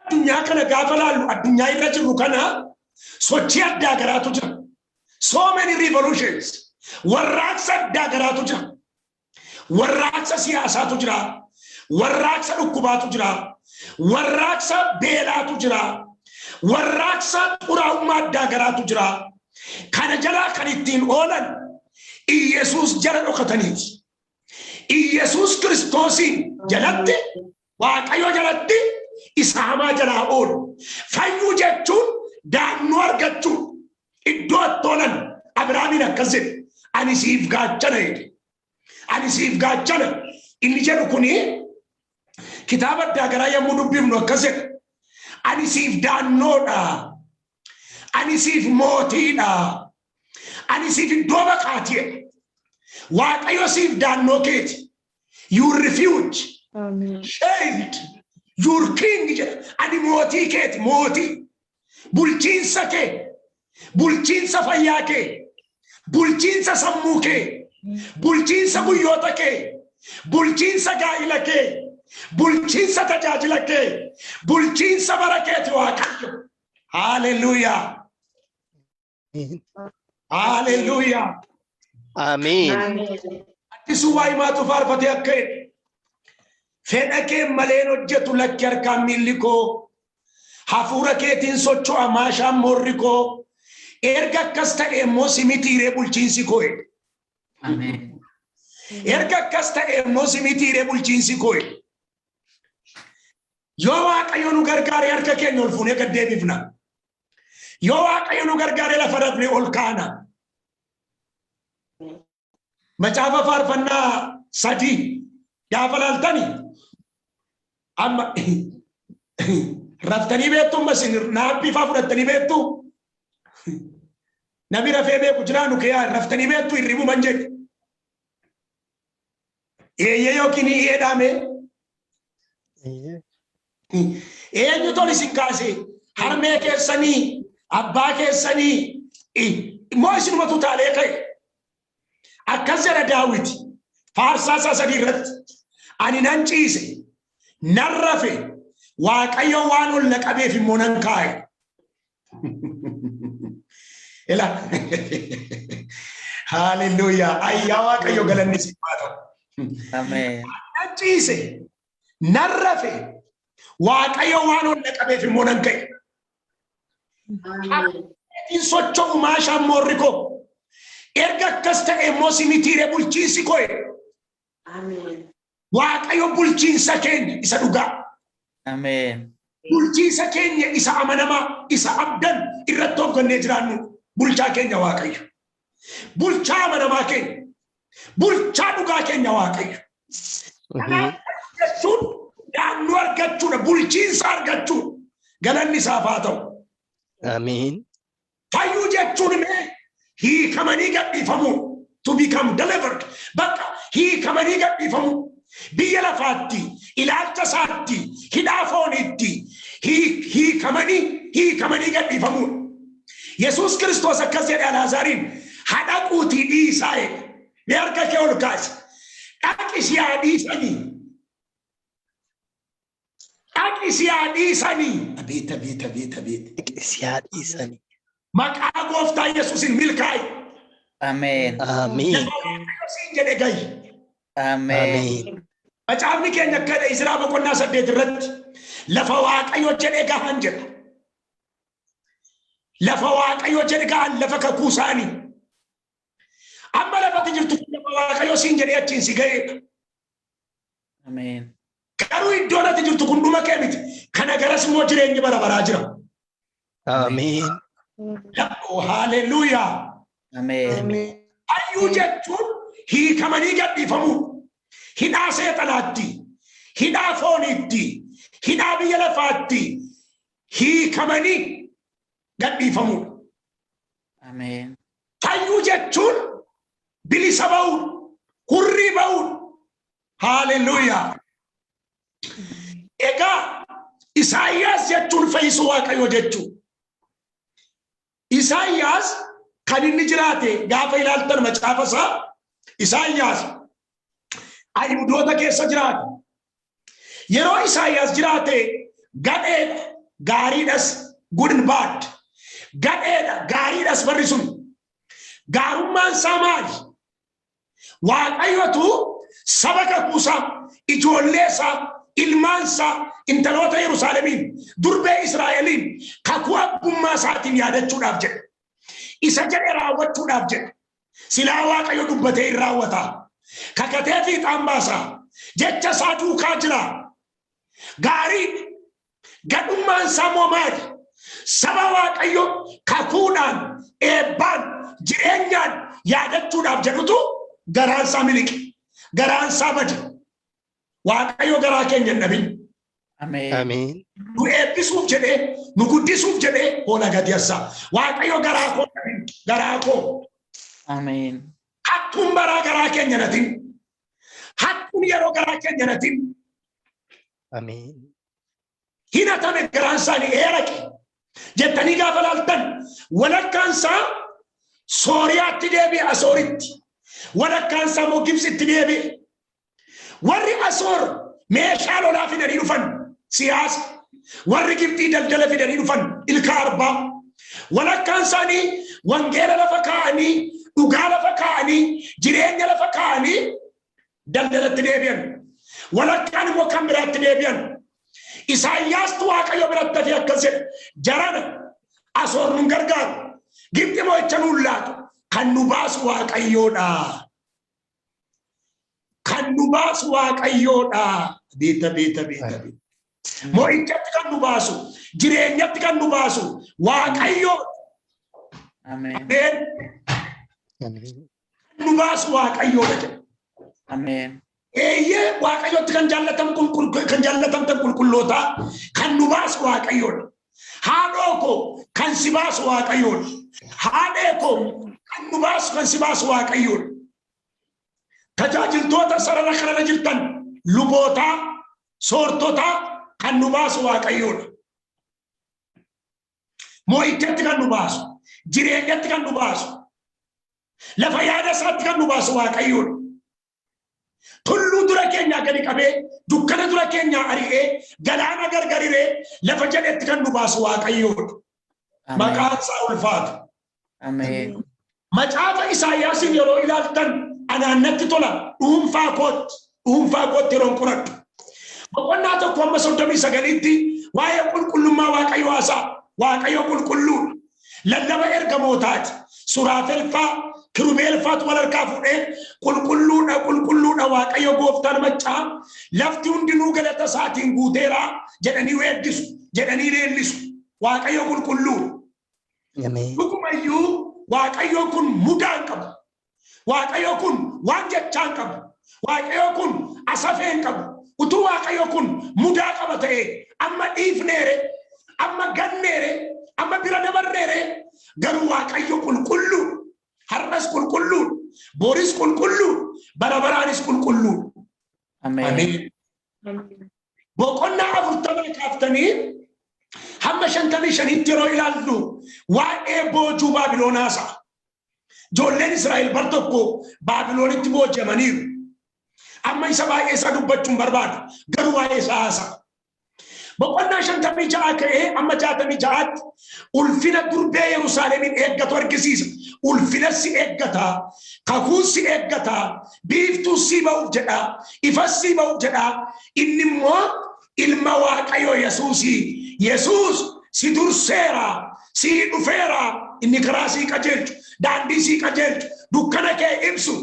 Addunyaa kana gaafa laallu addunyaa irra jirru kana sochii addaa garaatu jira. So many revolutions. Warraaqsa addaa garaatu jira. Warraaqsa siyaasaatu jira. Warraaqsa dhukkubaatu jira. Warraaqsa beelaatu jira. Warraaqsa xuraa'ummaa addaa garaatu jira. Kana jalaa kan ittiin oolan Iyesuus jala dhokataniiti. Iyesuus Kiristoosiin jalatti Waaqayyo jalatti isa hamaa jalaa oolu. Fayyuu jechuun daannoo argachuun iddoo itti oolan Abrahaamiin akkas jedhe. Ani siif gaachana jedhe. Ani siif gaachana. Inni jedhu kuni kitaaba addaa garaa yommuu dubbifnu akkas jedhe. Ani siif daannoodha. Ani siif mootiidha. Ani siif iddoo baqaati. Waaqayyo siif daannoo keeti. Your refuge. Amen. Shade. Your king jedha. Ani mootii keeti. Mootii. Bulchiinsa kee. Bulchiinsa fayyaa kee. Bulchiinsa sammuu kee. Bulchiinsa guyyoota kee. Bulchiinsa gaa'ila kee. Bulchiinsa tajaajila kee. Bulchiinsa bara keeti Waaqayyo. Hallelujah. Hallelujah. Amen. Addisu Waayimaatu faarfatee akka jedhe. Fedha kee maleen hojjetu lakki harkaan miilli koo. Hafuura keetiin socho'a maashaan morri koo. Erga akkas ta'e immoo simitiiree bulchiinsi koo. Amen. Erga akkas ta'e immoo simitiiree bulchiinsi koo. Yoo Waaqayyo nu gargaaree harka keenya ol fuunee gad deebifna. Yoo Waaqayyo nu gargaaree lafa dhabnee ol kaana. Macaafa faarfannaa 3 gaafa laaltanii amma raftanii beektu masin naabbiifaa fudhattanii beektu. Namni rafee beeku jiraanu kee raftanii beektu hirribu man jedhe. Eeyyee yookiin eedhaame. Eenyu toli isin kaase harmee keessanii abbaa keessanii immoo isinumatu taalee ka'e. Akkas jedha Daawit faarsaa isaa 3 irratti ani nan ciise nan rafe Waaqayyo waan ol na qabeef immoo nan kaa'e. Ela Hallelujah. Ayyaa Waaqayyo galanni siif haa ta'u. Amen. Nan ciise nan rafe Waaqayyo waan ol na qabeef immoo nan ka'e. Amen. Socho'u maashaan morri koo. Erga akkas ta'e immoo simitiiree bulchiinsi koo. Amen. Waaqayyo bulchiinsa keenya isa dhugaa. Amen. Bulchiinsa keenya isa amanamaa isa abdan irratti of gannee jiraannu bulchaa keenya Waaqayyo. Bulchaa amanamaa keenya. Bulchaa dhugaa keenya Waaqayyo. Jechuun daannoo argachuudha bulchiinsa argachuudha galanni isaaf haa ta'u. Amen. Fayyuu jechuun mee hiikamanii gadhiifamuu, to become delivered. Bakka hiikamanii gadhiifamuu. Biyya lafaatti, ilaalcha isaatti, hidhaa fooniitti hiikamanii gadhiifamuu. Yesuus Kiristoos akkas jedhe Alaazaariin hadhaquutii dhiisaa jedhe. Mee harka kee ol kaasi. Dhaqi si haa dhiisanii. Dhaqi si haa dhiisanii. Abeet. Dhaqi si haa dhiisanii. Maqaa Gooftaa Yesuusin milkaa'i. Ameen. Amiin. Siin jedhe gahi. Ameen. Macaafni keenya akka Izraa boqonnaa 8 irratti lafa Waaqayyo jedhe gahan jedha. Lafa Waaqayyo jedhe gahan lafa kakuu isaanii. Amma lafatti jirtu lafa Waaqayyo siin jedhe achiin si ga'eedha. Ameen. Garuu iddoon ati jirtu kun dhuma kee miti. Kana garas immoo jireenyi bara baraa jira. Amiin. Haleluuyaa. Ameen. Ayyuu jechuun hiikamanii gadhiifamuu. Hidhaa seexanaatti, hidhaa fooniitti, hidhaa biyya lafaatti hiikamanii gadhiifamudha. Ameen. Fayyuu jechuun bilisa ba'uun, hurrii ba'uun. Haleluuyaa. Egaa Isaayyaas jechuun fayyisuu Waaqayyoo jechuudha. Isaayyaas kan inni jiraate gaafa ilaaltan macaafa isaa Isaayyaas Ayuudota keessa jiraate. Yeroo Isaayyaas jiraate gadheedha gaariidhas good and bad. Gadheedha gaariidhas barri sun. Gaarummaan isaa maali? Waaqayyotu saba kakuusaa, ijoollee isaa, ilmaan isaa, intaloota Yerusaalemiin, durbee Israa'eliin kakuu abbummaa isaatiin yaadachuudhaaf jedhe. Isa jedhe raawwachuudhaaf jedhe. Silaa Waaqayyo dubbatee hin raawwata. Kakatee fiixaan baasa. Jecha isaa duukaa jira. Gaarii gadhummaan isaa moo maali? Saba Waaqayyo kakuudhaan, eebbaan, jireenyaan yaadachuudhaaf jedhutu garaan isaa miliqe. Garaan isaa bade. Waaqayyo garaa keenya hin dhabin. Ameen. Nu eebbisuuf jedhee, nu guddisuuf jedhee hola gatiyasaa. Waaqayyo garaa koo dhabin. Garaa koo. Ameen. Hattuun baraa garaa keenya natin. Hattuun yeroo garaa keenya natin. Amiin. Hinatame garaan isaanii eeraqe. Jettanii gaafa laaltan walakkaan isaa Sooriyaatti deebi'e Asooritti. Walakkaan isaa immoo Gibsitti deebi'e. Warri Asoor meeshaa lolaa fidanii dhufan siyaasa. Warri Gibxii daldala fidanii dhufan ilka arbaa. Walakkaan isaanii wangeela lafa kaa'anii, dhugaa lafa kaa'anii, jireenya lafa kaa'anii daldalatti deebi'an. Walakkaan immoo kan biraatti deebi'an. Isaayyaastuu Waaqayyo biratti dafee akkas jedhe jarana Asoor nun gargaaru. Gibxi mo'icha nuun laatu. Kan nu baasu Waaqayyoodha. Kan nu baasu Waaqayyoodha. Beeta. Mo'ichatti kan nu baasu, jireenyatti kan nu baasu Waaqayyoodha. Ameen. Nu baasu Waaqayyoodha. Ameen. Eeyyee Waaqayyotti kan jaallatamtan qulqulloota kan nu baasu Waaqayyoodha. Haadhoo koo kan si baasu Waaqayyoodha. Haadhee koo kan nu baasu kan si baasu Waaqayyoodha. Tajaajiltoota sarara kanarra jirtan lubootaa, soortotaa kan nu baasu Waaqayyoodha. Mo'ichatti kan nu baasu, jireenyatti kan nu baasu, lafa yaada isaatti kan nu baasu Waaqayyoodha. Tulluu dura keenyaa gadi qabee, dukkana dura keenyaa ari'ee, galaana gargariree, lafa jedhetti kan nu baasu Waaqayyoodha. Maqaan isaa ulfaatu. Ameen. Macaafa Isaayyaasiin yeroo ilaaltan anaannatti tola dhuunfaa kootti yeroon qoradhu. Boqonnaa tokko amma 39tti waa'ee qulqullummaa Waaqayyoo haasaa. Waaqayyo qulqulluudha. Lallaba ergamootaati. Suraafelfaa, kirubeelfaatu wal harkaa fuudhee qulqulluudha Waaqayyo gooftaan maccaa. Lafti hundinuu galata isaatiin guuteeraa jedhanii weeddisu, jedhanii leellisu. Waaqayyo qulqulluudha. Dhugumayyuu Waaqayyo kun mudaan qabu. Waaqayyo kun waan jechaan qabu. Waaqayyo kun asafeen qabu. Utuu Waaqayyo kun mudaa qaba ta'e amma dhiifneere, amma ganneere, amma bira dabarreere garuu Waaqayyo qulqulluu. har'as qulqulluun, boris qulqulluun, bara baraanis qulqulluun. Amen. Boqonnaa 40 kaaftanii hamma 55 yeroo ilaallu waa'ee boojuu Baabiloonaasa. Ijoolleen Israa'el bar tokko Baabiloonitti boojamaniiru. Amma isa baay'ee isa dubbachuun barbaadu garuu waa'ee isaa haasa. Boqonnaa 56 ka'ee amma 66tti ulfina durbee Yerusaalemin eeggatu argisiisa. Ulfina si eeggata, kakuu si eeggata, biiftuu si ba'uuf jedha, ifa si ba'uuf jedha. Inni immoo ilma Waaqayyoo Yesuusi. Yesuus si durseera, si dhufeera. Inni karaa si qajeelchu, daandii si qajeelchu, dukkana kee ibsu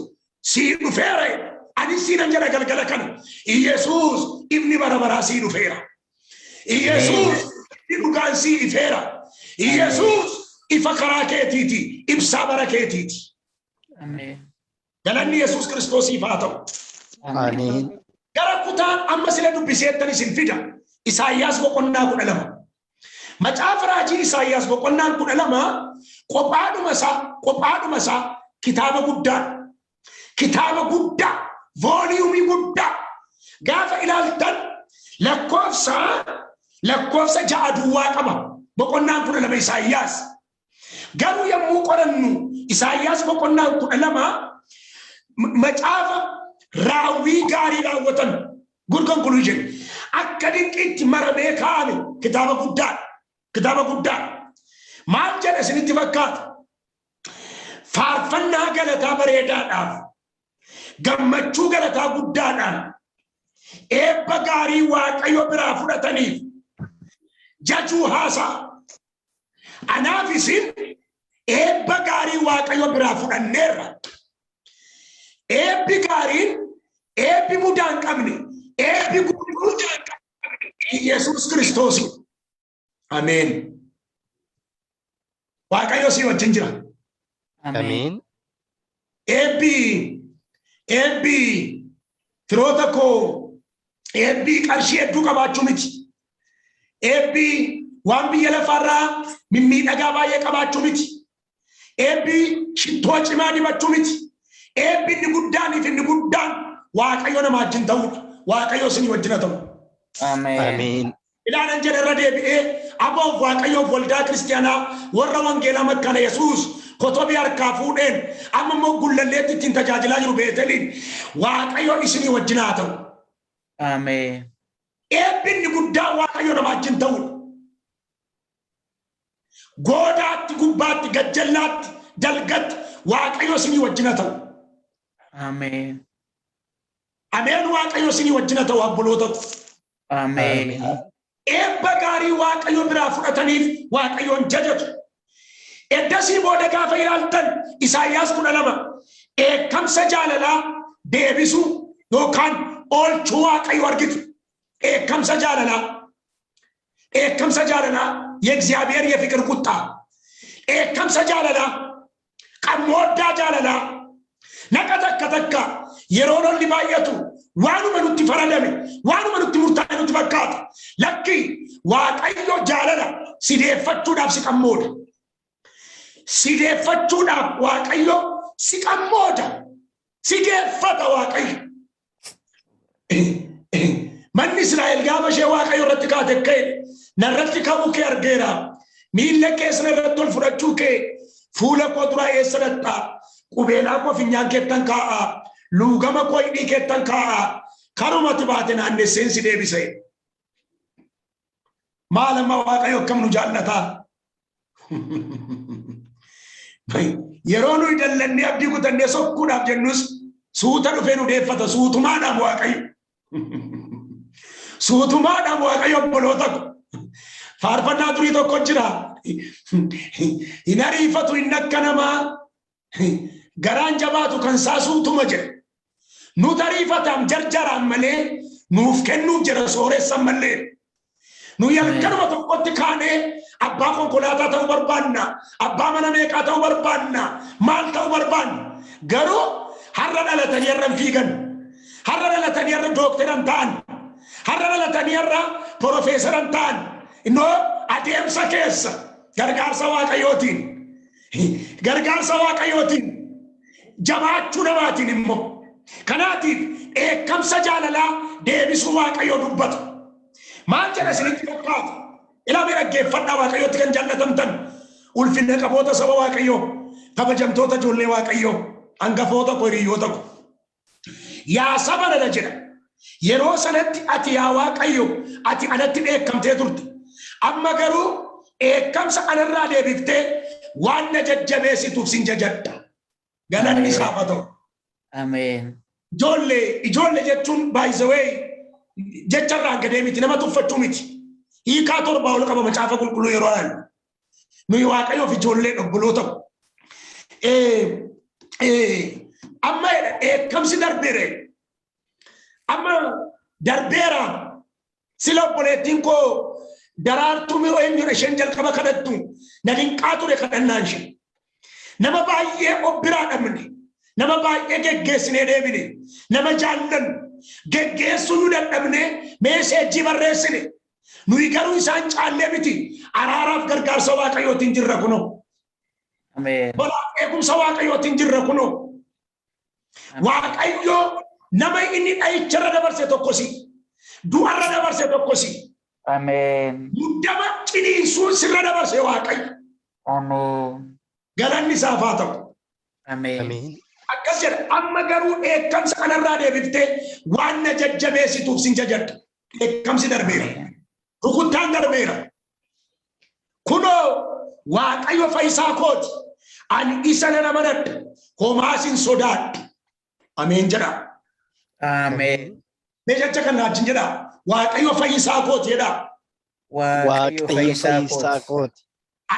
si dhufeera. Ani si nan jedha galgala kana. Yesuus ibni bara baraa si dhufeera. Yesuus ibni dhugaan si ifeera. Yesuus ifa karaa keetiiti, ibsaa bara keetiiti. Amen. Galanni Yesuus Kiristoosiif haa ta'u. Amen. Gara kutaan amma sila dubbiseettan isin fida. Isaayyaas boqonnaa 12. Macaafa raajii Isaayyaas boqonnaan 12 qophaadhuma isaa kitaaba guddaa. Kitaaba guddaa, vooliyumii guddaa. Gaafa ilaaltan lakkoofsa 6 duwwaa qaba. Boqonnaan 12 Isaayyaas. Garuu yommuu qorannu Isaayyaas boqonnaan 12 macaafa raawwii gaarii raawwatan gurgan conclusion akka dinqiitti maramee kaa'ame kitaaba guddaa. Maal jedha isinitti fakkaata? Faarfannaa galataa bareedaadhaaf, gammachuu galataa guddaadhaan, eebba gaarii Waaqayyo biraa fudhataniif jajuu haasaa. Anaaf isin eebba gaarii Waaqayyo biraa fudhanneerra. Eebbi gaariin eebbi mudaa hin qabne, eebbi guddaa hin qabne Yesuus Kiristoos. Ameen. Waaqayyo si wajjin jira. Amen. Eebbi firoota koo eebbi qarshii hedduu qabaachuu miti. Eebbi waan biyya lafaarraa mimmiidhagaa baay'ee qabaachuu miti. Eebbi shittoo cimaa dibachuu miti. Eebbi inni guddaaniif inni guddaan Waaqayyo nama wajjin ta'uudha. Waaqayyo isin wajjin haa ta'u. Amen. Ilaalan jedharra deebi'ee aboof Waaqayyoof waldaa kiristiyaanaa warra wangeelaa makkaana Yesuus kotobii harkaa fuudheen amma immoo gullalleetti ittiin tajaajilaa jiru Beeteliin Waaqayyo isin wajjin haa ta'u. Amen. Eebbi inni guddaan Waaqayyo nama wajjin ta'uudha. Goodaatti, gubbaatti, gajjallaatti, dalgatti Waaqayyo isin wajjin haa ta'u. Amen. Ameen. Waaqayyo isin wajjin haa ta'u abboloota. Amen. Eebba gaarii Waaqayyo biraa fudhataniif Waaqayyoon jajatu. Eddasii booda gaafa ilaaltan Isaayyaas 12 eekkamsa jaalalaa deebisuu yookaan oolchuu Waaqayyo argitu. Eekkamsa jaalalaa የእግዚአብሔር የፍቅር ቁጣ ኤከምሰ ጃለላ ቀሞዳ ጃለላ ነቀተከተካ የሮኖን ሊባየቱ ዋኑ መኑት ፈረደም ዋኑ መኑት ሙርታኑት በካት ለኪ ዋቀዮ ጃለላ ሲደፈቹዳፍ ሲቀሞዳ ዋቀዮ ሲቀሞዳ ሲደፈታ ዋቀዮ من إسرائيل قابش واقعي رتكات كي نرتك أبوك أرجيرا مين لك إسرائيل رتول فرجوك فولا قدرة إسرائيل قبيلا كو فينيان كتنكا لوغما كو إني كتنكا كرمت باتنا أن السنس دي بسي ما لما واقعي كم نجالتا يرونو يدلني أبدي كو تنسي سوكو ناب جنوس سوتا نفينو ديفتا سوتو ما نام واقعي Suutumaadhaan Waaqayyo obboloota ko faarfannaa durii tokko jira. Hin ariifatu hin akka namaa garaan jabaatu kan isaa suutuma jedhe. Nuti ariifataan jarjaraan malee nuuf kennuuf jira sooressan malee. Nu yalkanuma tokkotti kaanee abbaa konkolaataa ta'uu barbaanna, abbaa mana meeqaa ta'uu barbaanna, maal ta'uu barbaanna. Garuu har'a dhalatanii irra hin fiigan, har'a dhalatanii irra dookteran ta'an. Har'a lataniirra profeesaran ta'an innoo adeemsa keessa gargaarsa Waaqayyootiin jabaachuu namaatiin immoo kanaatiif eekkamsa jaalalaa deebisuu waaqayyoo dubbata. Maal jedha isinitti fakkaata? Ilaa mee dhaggeeffadhaa waaqayyootti kan jaallatamtan ulfinna qaboota saba waaqayyoo kabajamtoota ijoollee waaqayyoo hangafoota koo hiriyoota ko. Yaa saba nana jedha yeroo sanatti ati yaa waaqayyo ati anatti dheekkamtee turte amma garuu eekkamsa anarraa deebiftee waan na jajjabeessituuf sin jajadha. Galanni isaaf haa ta'u. Amen. Ijoollee jechuun by the way jecharraan gadee miti nama tuffachuu miti. Hiikaa torba ol qaba macaafa qulqulluu yeroo ilaallu. Nuyi waaqayyoof ijoollee obboloota ko. Amma eekkamsi darbeere. Amma darbeera sila obboleettiin koo daraartuu mi'oo eenyudha isheen jalqaba kadhattu na dinqaa ture kadhannaan ishee. Nama baay'ee obbiraa dhabne nama baay'ee geggeessinee deebine nama jaallan geggeessuu nu dadhabne meeseejii barreessine nuyi garuu isaan caallee miti araaraaf gargaarsa waaqayyootiin jirra kunoo. Amen. Bolaaf eegumsa waaqayyootiin jirra kunoo. Waaqayyoo nama inni dhayicharra dabarse tokkosi du'arra dabarse tokkosi. Amen. Muddama ciniinsuun sirra dabarse waaqayyo. Amen. Galanni isaaf haa ta'u. Amen. Akkas jedha amma garuu eekkamsa kanarraa deebiftee waan na jajjabeessituuf sin jajadha. Eekkamsi darbeera. Rukuttaan darbeera. Kunoo waaqayyo fayyisaa kooti. Ani isa nan amanadha. Homaa sin sodaadha. Ameen jedha. Amen. Mee jecha kan naajin jedha. Waaqayyo fayyisaa kooti jedha. Waaqayyo fayyisaa kooti.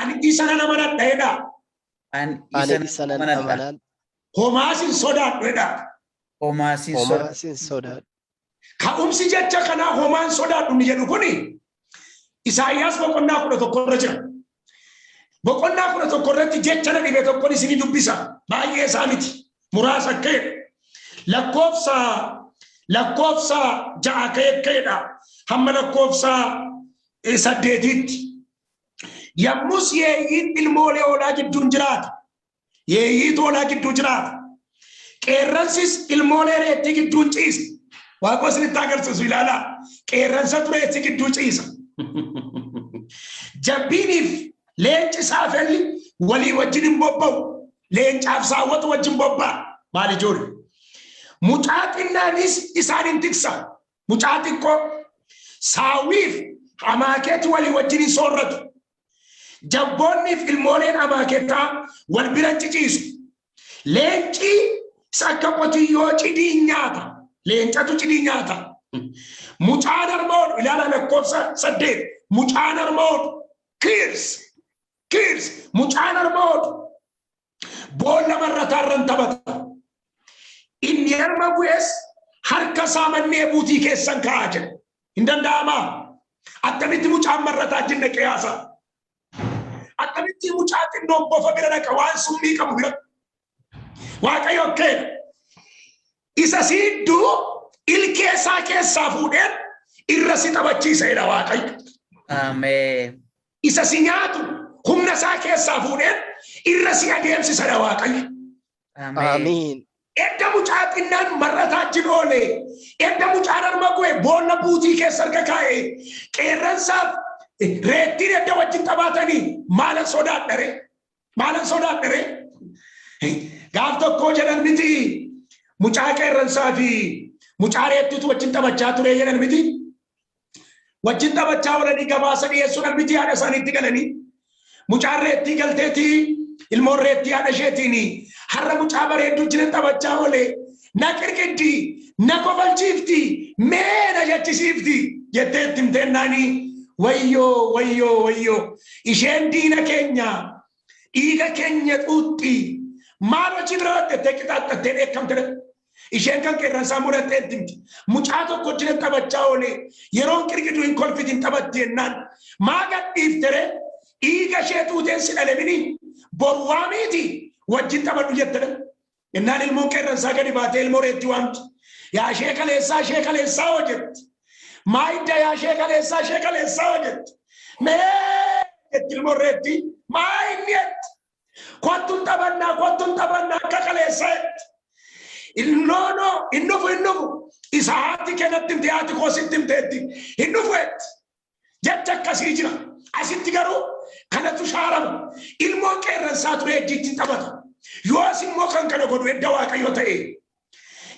Ani isa nan amanadha jedha. Ani isa nan amanadha. Homaa sin sodaadha jedha. Homaa sin sodaadha. Ka'umsi jecha kanaa homaan sodaadhu ni jedhu kuni Isaayyaas boqonnaa 11 irra jira. Boqonnaa 11 irratti jecha na dhibe tokkon isinii dubbisa. Baay'ee isaa miti. Muraasa ka'e. Lakkoofsa 6 ka'edha. Hamma lakkoofsa 8tti. Yammus yeeyyiin ilmoolee hoolaa gidduun jiraata. Yeeyyiitu hoolaa gidduu jiraata. Qeerransis ilmoolee reettii gidduun ciisa. Waaqoo isinitti agarsiisu ilaalaa. Qeerransa reettii gidduu ciisa. Jabbiiniif leenci saafelli walii wajjin hin bobba'u. Leencaaf saawwatu wajjin bobba'a. Maal ijoollee? Mucaa xinnaanis isaan hin tiksa. Mucaa xiqqoo saawwiif amaakeetti walii wajjin hin soorratu. Jabboonniif ilmooleen amaakeetaa wal bira ciciisu. Leenci akka qotiyyoo cidii nyaata. Leencatu cidii nyaata. Mucaan harmoodhu ilaala lakkoofsa 8. Mucaan harmoodhu kirs mucaan harmoodhu boolla marrataarran taphata. Inni harma bu'es harka isaa mannee buutii keessan kaa'aa jira. Hin danda'amaa? Akkamitti mucaan marrataa jenne qiyaasa? Akkamitti mucaa xinnoo bofa bira dhaqa waan summii qabu bira? Waaqayyo akkeen isa siidduu ilkee isaa keessaa fuudheen irra si taphachiisa jedha Waaqayyo. Amen. Isa si nyaatu humna isaa keessaa fuudheen irra si adeemsisa jedha Waaqayyo. Amen. Edda mucaa xinnaan marrataa jin oole edda mucaan harma bu'e boolla buutii keessa harka kaa'e qeerransaaf reettiin edda wajjin taphatanii maalan sodaadhare gaaf tokkoo jedhan miti mucaa qeerransaa fi mucaa reettiitu wajjin taphachaa ture jedhan miti wajjin taphachaa walanii gabaasa dhiyeessuudhaan miti haadha isaaniitti galanii mucaan reettii galteetii ilmoon reettii haadha isheetiin har'a mucaa bareedduu jiran taphachaa oole na qirqiddi na kofalchiifti mee na jechisiifti jettee itti himteennaanii wayyoo isheen diina keenya dhiiga keenya xuuxxi maal hojii bira hojjettee qixaaxxattee dheekkamte isheen kan qeerransaa mudhattee itti himti mucaa tokko jiran taphachaa oole yeroon qirqidu hin kolfitin taphatti jennaan maa gadhiiftere dhiiga ishee xuuxeen si dhalemini boru waamiiti wajjin taphadhu jettedha. Innaan ilmoon qeerransaa gadi baatee ilmoo reetti waamti. Yaa ishee kaleessaa hojjetti. Maayidda yaa ishee kaleessaa hojjetti. Mee jetti ilmoon reetti maa inni jetti. Kotun tabanna kakaleset. Innufu. Isaati kenattim teati kosittim teetti. Innufuet. Jetta kasijira. Asitti garuu kanatu shaarama. Ilmoo qeerransaa ture ejjitti taphata. Yoos immoo kan kana godhu edda Waaqayyo ta'e.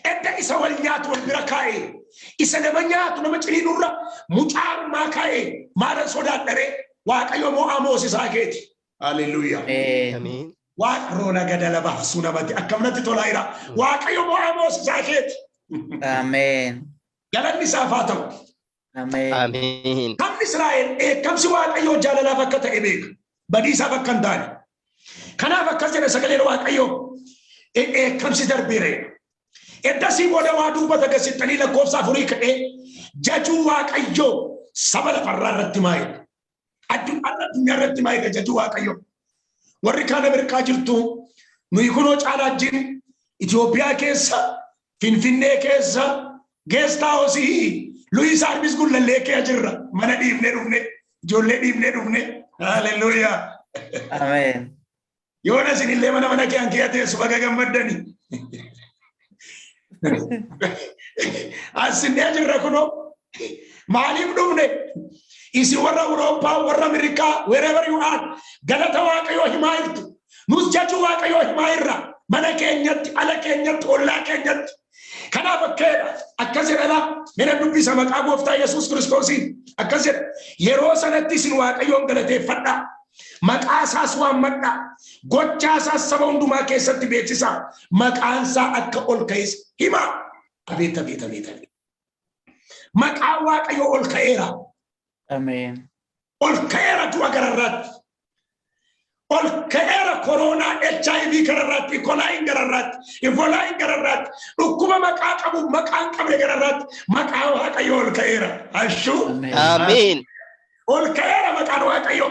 Edda isa wal nyaatu wal bira kaa'e. Isa nama nyaatu nama ciniinurra mucaa ammaa kaa'e. Maalan sodaadhare Waaqayyo moo amoosisaa keeti. Hallelujah. Amen. Waaqroona gadala baasuu namatti akkamnatti tolaayira. Waaqayyo moo amoosisaa keeti. Amen. Galanni isaaf haa ta'u. Amen. Amen. Namni Israa'el kamsi Waaqayyo jaalalaaf akka ta'e beeka. Badiisaaf akka hin taane. Kanaaf akkas jedhe sagaleen Waaqayyo kamsi darbeere. Eddasii booda waa duubata gasittanii lakkoofsa afurii ka'ee jajuu Waaqayyo saba lafarraa irratti maa'e. Addunyaa irratti maa'e jajuu Waaqayyo. Warri kaan Ameerikaa jirtu nuyi kunoo caalaa jin Itoophiyaa keessa Finfinnee keessa geestaa hosii Luis Arbis gullallee kee jirra. Mana dhiibnee dhufne ijoollee dhiibnee dhufne. Hallelujah. Amen. Yoona sinillee mana kee hankee teessu baga gammaddani. Asinnee jirra kunoo maaliif dhufne? Isi warra Awurooppaa warra Ameerikaa wherever you are galata Waaqayyoo himaa jirtu. Nus jajuu Waaqayyoo himaa irra mana keenyatti ala keenyatti ollaa keenyatti. Kanaaf akkas jedhana mina dubbisa maqaa gooftaa Yesuus Kiristoosiin akkas jedha yeroo sanatti isin Waaqayyoon galateeffadhaa. Maqaa isaas waammadhaa. Gochaa isaas saba hundumaa keessatti beeksisaa. Maqaan isaa akka ol ka'es himaa. Abeet. Maqaa Waaqayyoo ol ka'eera. Amen. Ol ka'eera du'a gararraatti. Ol ka'eera koronaa HIV gararraatti, Ikolaayin gararraatti, Ivolaayin gararraatti, dhukkuma maqaa qabu maqaan qabne gararraatti maqaa Waaqayyoo ol ka'eera. Ashuu. Amen. Ol ka'eera maqaan Waaqayyoo.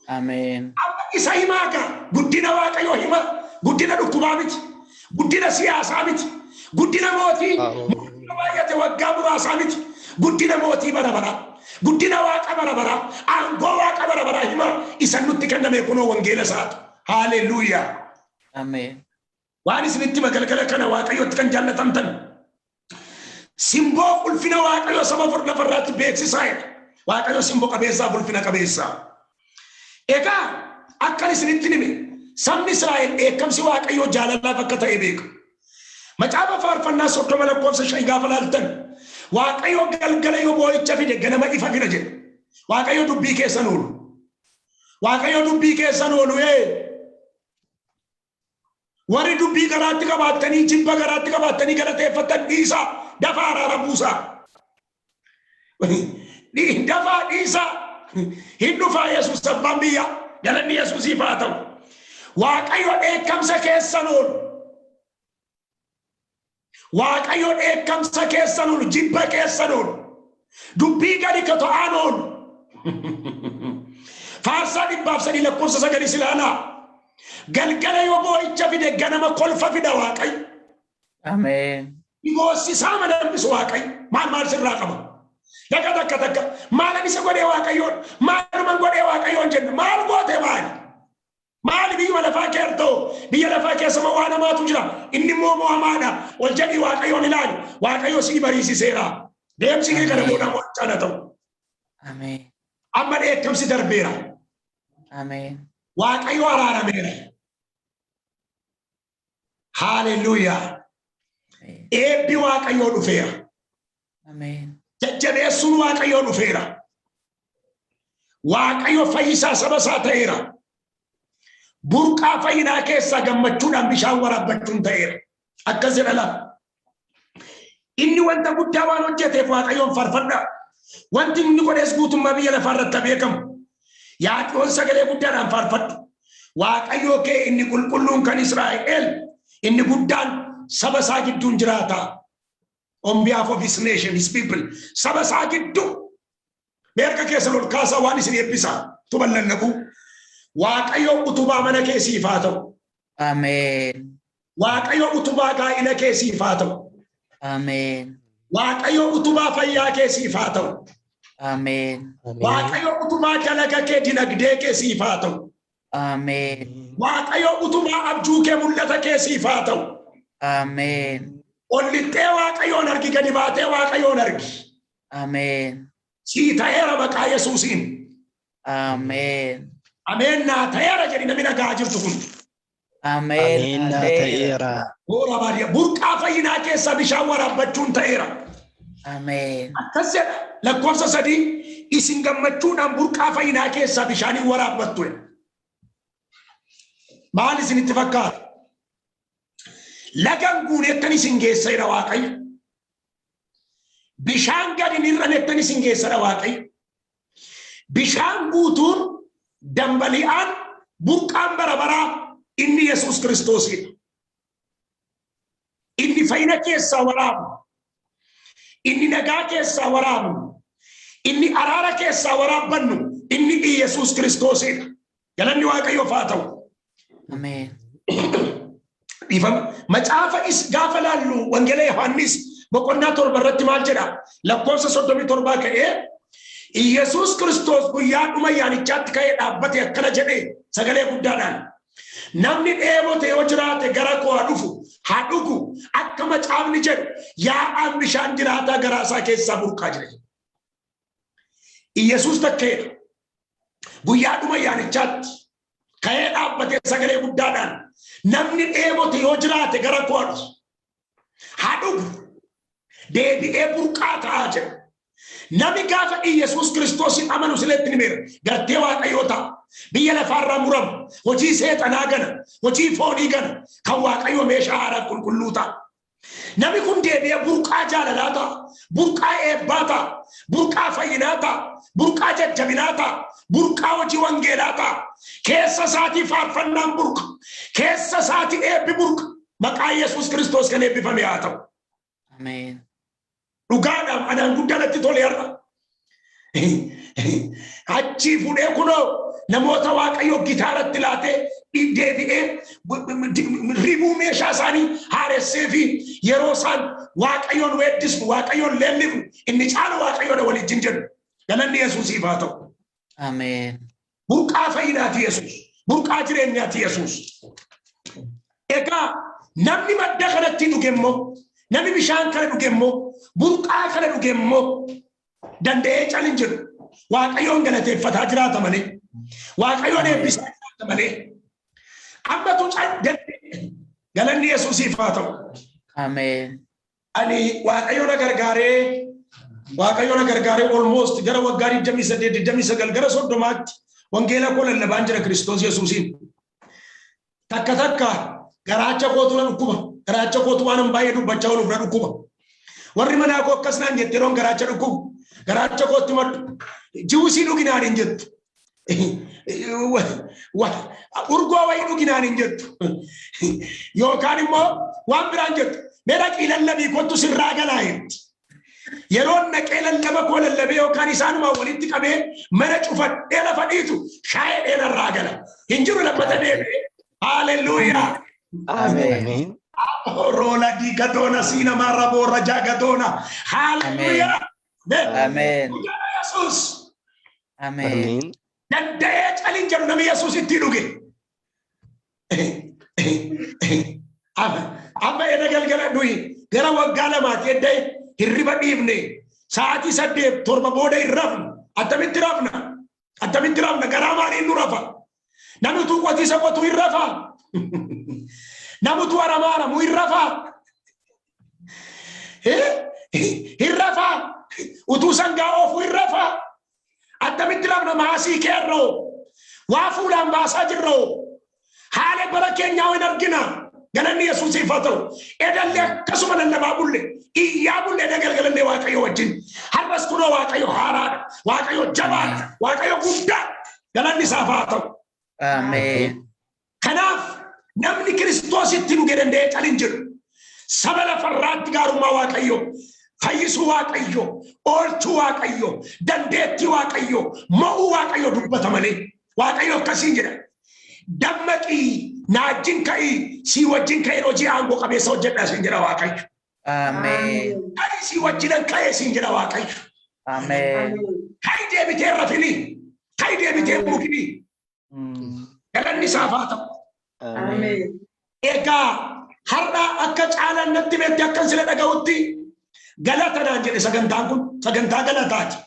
Amen. Amma isa himaa gaa guddina Waaqayyoo hima. Guddina dhukkubaa miti. Guddina siyaasaa miti. Guddina mootii. Guddina baay'ate waggaa muraasaa miti. Guddina mootii bara. Guddina Waaqa bara. Aangoo Waaqa bara hima. Isan nutti kenname kunoo wangeela isaati. Hallelujah. Amen. Waan isinitti magalgala kana Waaqayyootti kan jaallatamtan. Simboo ulfina Waaqayyoo saba lafarraatti beeksisaa jedha. Waaqayyo simboo qabeessaa ulfina qabeessaa. Egaa akkan isinitti hime sabni Israa'el eekamsi Waaqayyoo jaalalaaf akka ta'e beeka. Macaafa faarfannaa 30 gaafa laaltan Waaqayyoo galgala yoo boo'icha fide ganama ifa fida jedha. Waaqayyoo dubbii keessan oolu. Waaqayyoo dubbii keessan oolu warri dubbii garaatti qabaattanii jibba garaatti qabaattanii galateeffatan dhiisaa dafaa araara buusaa. Dafaa dhiisaa. Hin dhufaa Yesuus abbaan biyya galanni Yesuusiif haa ta'u. Waaqayyo dheekkamsa keessan oolu. Waaqayyo dheekkamsa keessan oolu jibba keessan oolu. Dubbii gadi ka to'aan oolu. Faarsaa 103 silaalaa. Galgala yoo boo'icha fide ganama kolfa fida Waaqayyo. Amen. Dhigoosisaa madambisu Waaqayyo. Maal sirraa qaba? Takka maalan isa godhee Waaqayyoon maaluman godhee Waaqayyoon jenna maal goote maali biyya lafaa keertoo biyya lafaa keessa waan namaatu jira inni immoo mo'amaadha ol jedhii Waaqayyoon ilaalu Waaqayyo sii bariisiseera deemsi kee kana godhamu accaana ta'u. Amen. Amma dheekkamsi darbeera. Amen. Waaqayyo araarameera. Hallelujah. Eebbi Waaqayyoo dhufeera. Amen. Jajjabeessuun Waaqayyoo dhufeera. Waaqayyo fayyisaa saba isaa ta'eera. Burqaa fayyinaa keessaa gammachuudhaan bishaan waraabbachuun ta'eera. Akkas jedhala. Inni wanta guddaa waan hojjeteef Waaqayyoon faarfadhaa. Wanti inni godhees guutummaa biyya lafaa irratti beekamu. Yaaqoon sagalee guddaadhaan faarfadhu. Waaqayyoo kee inni qulqulluun kan Israa'el inni guddaan saba isaa gidduun jiraata. On behalf of his nation, his people. Saba isaa giddu. Beerka keessan ol kaasaa waan isin eebbisaa. Tuballannabu. Waaqayyo utubaa mana keessiif haa ta'u. Amen. Waaqayyo utubaa gaa'ila keessiif haa ta'u. Amen. Waaqayyo utubaa fayyaa keessiif haa ta'u. Amen. Waaqayyo utubaa dalaga kee dinagdee keessiif haa ta'u. Amen. Waaqayyo utuma abjuu kee mul'ata kee siif haa ta'u. Amen. Ollitee waaqayyoon argi gadi baatee waaqayyoon argi. Amen. Sii ta'eera maqaa Yesuusiin. Amen. Ameen naa ta'eera jedhi namni nagaa jirtu kun. Amen. Ameen naa ta'eera. Hoora baadiyyaa burqaa fayyinaa keessa bishaan waraabbachuun ta'eera. Amen. Akkas jedha lakkoofsa 3 isin gammachuudhaan burqaa fayyinaa keessa bishaanii waraabbattu. Maal isinitti fakkaata? Lagan guuneettan isin geesseera Waaqayyo. Bishaan gadi nirranettan isin geesseera Waaqayyo. Bishaan guutuun dambali'aan burqaan barabaraa inni Yesuus Kiristoosidha. Inni fayyina keessaa waraabu. Inni nagaa keessaa waraabu. Inni araara keessaa waraabbannu inni Yesuus Kiristoosidha. Galanni Waaqayyoof haa ta'u. Amen. Macaafa is gaafa laallu wangeela Yohaannis boqonnaa 7 irratti maal jedha? Lakkoofsa 37 ka'ee Yesuus Kiristoos guyyaa dhuma yaanichaatti ka'ee dhaabbate akkana jedhee sagalee guddaadhaan namni dheebote yoo jiraate gara koo haa dhufu haa dhugu akka macaafni jedhu yaa'aan bishaan jiraataa garaa isaa keessaa burqaa jira. Yesuus takkeedha. Guyyaa dhuma yaanichaatti ka'ee dhaabbate sagalee guddaadhaan namni dheebote yoo jiraate gara koo haa dhufu haa dhugu deebi'ee burqaa ta'aa jira. Nami gaafa Yesuus Kiristoosin amanu siletti ni beera gartee Waaqayyoota biyya lafaarraa muramu hojii seexanaa gana hojii foonii gana kan Waaqayyo meeshaa haaraa qulqulluu ta'a. Nami kun deebi'ee burqaa jaalalaa ta'a, burqaa eebbaa ta'a, burqaa fayyinaa ta'a, burqaa jajjabinaa ta'a, burqaa hojii wangeelaa ta'a. Keessa isaatii faarfannaan burqa, keessa isaatii eebbi burqa. Maqaa Yesuus Kiristoos kan eebbifame haa ta'u. Amen. Dhugaadhaan anaan guddaatti tole har'a. Achii fuudhee kunoo namoota Waaqayyo gitaaratti laatee deebi'ee ribuu meeshaa isaanii haaressee fi yeroo isaan Waaqayyoon weeddisnu Waaqayyoon leellifnu inni caala Waaqayyoon waliin jedhu galanni Yesuusiif haa ta'u. Amen. Burqaa fayyinaati Yesuus. Burqaa jireenyaati Yesuus. Egaa namni madda kanatti dhugemmoo namni bishaan kana dhugemmoo burqaa kana dhugemmoo danda'ee calin jedhu Waaqayyoon galateeffataa jiraata malee Waaqayyoon eebbisaa jiraata malee ammatu galanni Yesuusiif haa ta'u. Amen. Ani Waaqayyoon gargaaree almost gara waggaa 28 gara 30tti wangeela koo lallabaan jira Kiristoos Yesuusiin. Takka garaacha kootu na dhukkuba. Garaacha kootu waan baay'ee dubbachaa ooluuf na dhukkuba. Warri manaa koo akkas naan jette yeroon garaacha dhukkubu. Garaacha kootti maddu. Jiwusii dhuginaan hin jettu. Urgoo wayii dhuginaan hin jettu. Yookaan immoo waan biraan jettu. Mee dhaqii lallabii kottu sirraa galaa jetti. Yeroon naqee lallaba koo lallabee yookaan isaanumaa walitti qabee mana cufadhee lafa dhiitu shaayee dheerarraa gala. Hin jiru lammata deebi'ee. Hallelujah. Amen. Rola di gadona sina marabo raja gadona. Hallelujah. Amen. Yesus. Amen. Danda'ee calin jedhu namni Yesuus itti dhuge. Amma edda galgala nuyi gara waggaa lamaatti edda hirriba dhiifne sa'aatii 8-7 booda hin rafnu. Attamitti rafna garaa maaliin nu rafa? Namni utuu qotiisa qotu hin rafa. Namutu aramaara mu irrafa. Irrafa. Utuu sangaa ofu irrafa. Attamitti rafna maasii keerroo. Waa fuulaan baasaa jirroo. Haala bara keenyaa hin argina. Galanni Yesuusiif haa ta'u. Edallee akkasuma lallabaa bulle. Iyyaa bulle galgalanne Waaqayyo wajjin. Har'as kunoo Waaqayyo haaraadha. Waaqayyo jabaadha. Waaqayyo guddaa. Galanni isaaf haa ta'u. Amen. Kanaaf namni Kiristoos itti dhuge danda'ee calin jedhu saba lafarraatti gaarummaa Waaqayyo fayyisuu Waaqayyo oolchuu Waaqayyo dandeettii Waaqayyo mo'uu Waaqayyo dubbata malee Waaqayyo akkasiin jedha dammaqii naajjin ka'ii sii wajjin ka'een hojii aangoo qabeessa hojjedhaa siin jedha Waaqayyo. Amen. Ka'ii sii wajjinan ka'ee siin jedha Waaqayyo. Amen. Ka'ii deebitee rafini ka'ii deebitee mukini galanni saafata Amen. ega har'a akka caalan natti metti akkan sila dhaga'utti galata naan jedhe sagantaan kun sagantaa galataati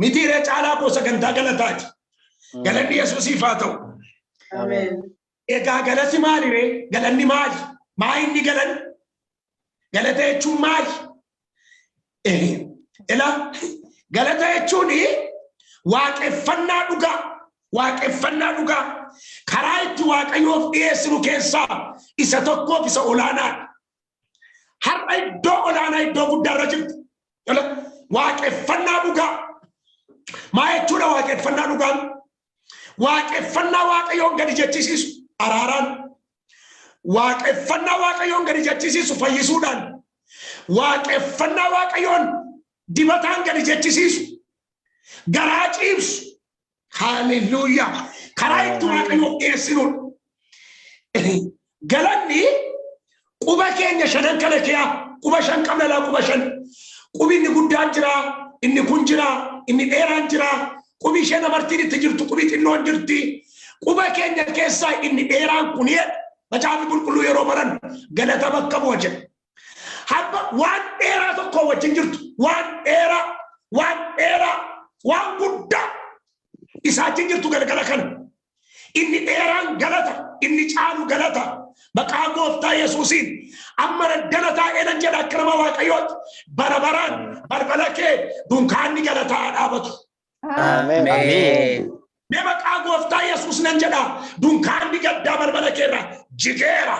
mitiiree caalaa koo sagantaa galataati galanni Yesuusiif haa ta'u Amen. ega galati maali ree galanni maali maa inni galan galata jechuun maali ela galata jechuun waaqeffannaa dhugaa karaa itti waaqayyoof dhiyeessinu keessaa isa tokkoof isa olaanaa har'a iddoo olaanaa iddoo guddaarra jirti waaqeffannaa dhugaa maa jechuudha waaqeffannaa dhugaan waaqeffannaa waaqayyoon gadi jechisiisu araaraan waaqeffannaa waaqayyoon gadi jechisiisu fayyisuudhaan waaqeffannaa waaqayyoon dibataan gadi jechisiisu garaa ciibsu haleluuyaa karaa itti waaqayyoof dhiyeessinuudha galanni quba keenya shanan kana kiyaa quba shan qabna laa quba shan qubi inni guddaan jira inni kun jira inni dheeraan jira qubi isheen amartiin itti jirtu qubi xinnoon jirti quba keenya keessaa inni dheeraan kunii macaafi qulqulluu yeroo baran galata bakka bu'a jedhe hamma waan dheeraa tokko wajjin jirtu waan dheeraa waan guddaa isaatiin jirtu galgala kana inni dheeraan galata inni caalu galata maqaa gooftaa Yesuusiin amma galataa eenan jedha akka nama waaqayyooti barabaraan balbala kee dunkaanni galataa dhaabatu Amen. mee maqaa gooftaa Yesuus nan jedha dunkaanni gaddaa balbala keerraa jigeera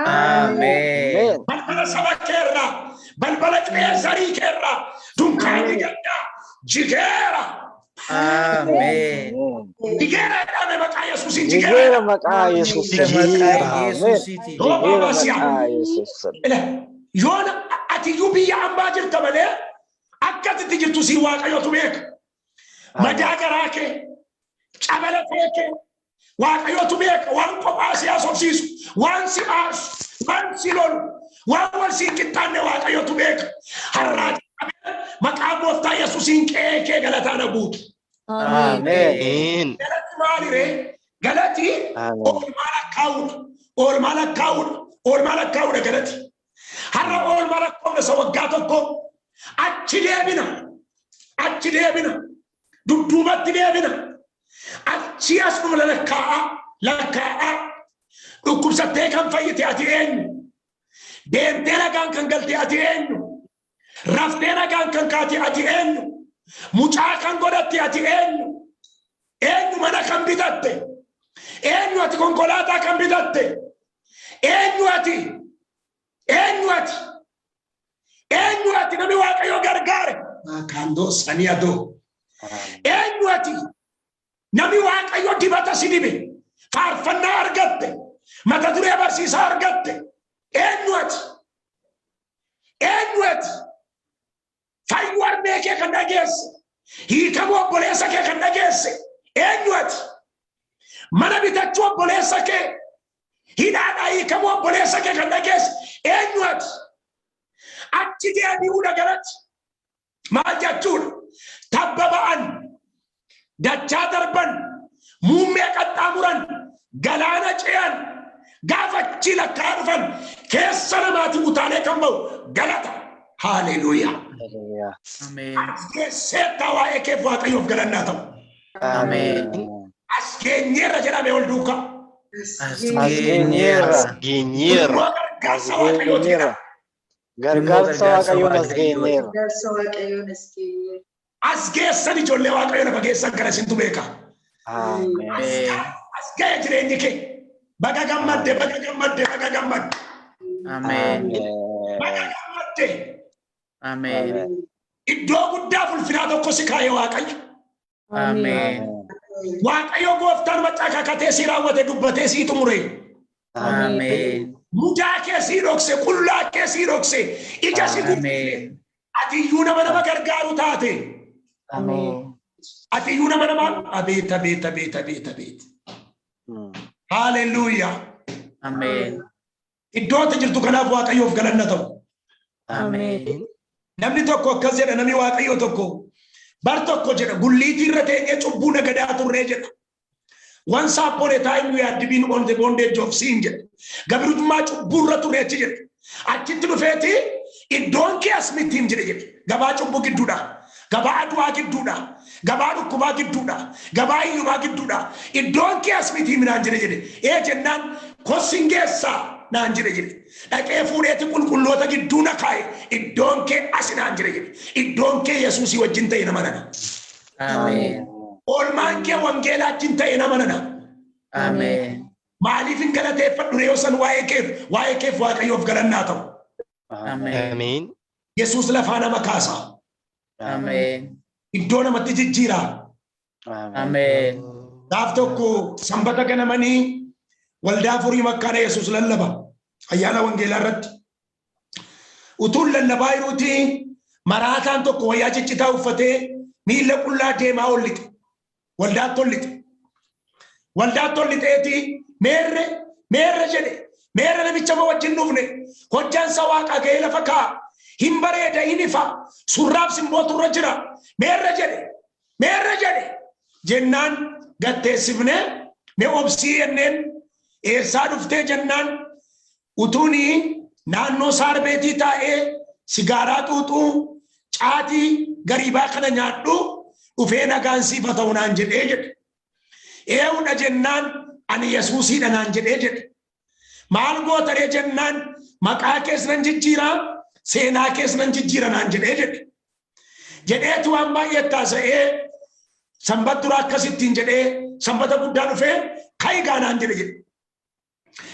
Amen. balbala saba keerraa balbala qeesarii keerraa dunkaanni gaddaa jigeera Amen. jigeera dhaame maqaa Yesuusiin Jigera jigeera maqaa Yesuus. yoona ati iyyuu biyya ambaa jirta malee akkasitti jirtu si waaqayyotu beeka madaa garaa kee cabala kee waaqayyotu beeka waan kophaa si haasofsiisu waan si aasu waan si lolu waan wal si qixxaanne waaqayyotu beeka har'aa maqaa gooftaa Yesuusiin kee galataan guutu Amen. galati maalire galati oolmaa lakkaa'uudha galati har'a oolmaa lakkaa'uudha isa waggaa tokko achi deebina dudduubatti deebina achi as dhuma lakkaa'aa dhukkubsattee kan fayyite ati eenyu deemtee nagaan kan galte ati eenyu raftee nagaan kan kaate ati eenyu mucaa kan godhatte ati eenyu mana kan bitatte eenyu ati konkolaataa kan bitatte eenyu ati nami waaqayyo gargaare makandoo saniado eenyu ati nami waaqayyo dibata si dibe faarfannaa argatte mata duree barsiisaa argatte eenyu ati fayyuu harmee kee kan dhageesse hiikamuu obboleessa kee kan dhageesse eenyu ati mana bitachuu obboleessa kee hidhaadhaa hiikamuu obboleessa kee kan dhageesse eenyu ati achi deebi'uudha galatti maal jechuudha tabba ba'an dachaa darban muummee qaxxaamuran galaana ce'an gaafachi lakkaa dhufan keessa namaatiin utaalee kan ba'u galata haleluuyaa Amen. seetta waa'ee keef waaqayyoof galannaa ta'u Amen. as keenyeerra jedhame ol duuka Asgenyera. gargaarsa waaqayyooti jedhama Gargaarsa waaqayyoon asgenyera. as geessan ijoollee waaqayyo lafa geessan kana isintu beeka Amen. as ga'e jireenyi kee baga gammadde Amen. Amen. iddoo guddaa fulfinaa tokko si kaa'e waaqayyo Amen. waaqayyo gooftaan maccaa kakatee si raawwate dubbatee si xumure Amen. mudaa kee si dhokse qullaa kee si dhokse ija si gubbise ati iyyuu nama gargaaru taate Amen. ati iyyuu nama abeet haleluuyaa Amen. iddoo ati jirtu kanaaf waaqayyoof galanna ta'u Amen. namni tokko akkas jedha namni waaqayyo tokko bar tokko jedha gulliitii irra teenyee cubbuu nagadaa turree jedha Once upon a time we had been on the bondage of sin. Gabrutuma burra to retire. Achitu feti, it don't care smith him. Gabacho Bukituda, Gabadu Akituda, Gabaru Kubakituda, Gabai Yumakituda. It don't care smith him in Anjere. Agent Nan, Kosingesa. Like a food at Kulota Duna Kai, it don't care as in Anjere. It don't care as you were Jinta in a manana. Amen. All man care one get at Jinta in a manana. Amen. My living Galate for Reos and why I cave what you have Garanato. Amen. Amen. Jesus Lafana Makasa. Amen. It don't matiji jira. Amen. Daftoko, Sambata Ganamani. Waldafuri makana Jesus lallaba ayana wangela rat utul lallabai ruti maratan to koya chichita ufate mila kullate maolit waldat tolit eti merre jede merre na bichama wajinuvne hojjan sawaka gela faka himbare da inifa surab simbotu rajra merre jede jennan gatte sibne me obsi enen Esad of Tejanan Utuni Nano Sarbeti Tae Sigaratu Chati Garibakanyatu Ufena Gansi Pataun Angel Agent Euna Jenan and Yasusi and Angel Agent Malgo Tarejanan Makakes Nanjira Senakes Nanjira Angel Agent Jenetu Ambayeta Sambatura Kasitin Jede Sambata Budanufe Kaigan Angel Agent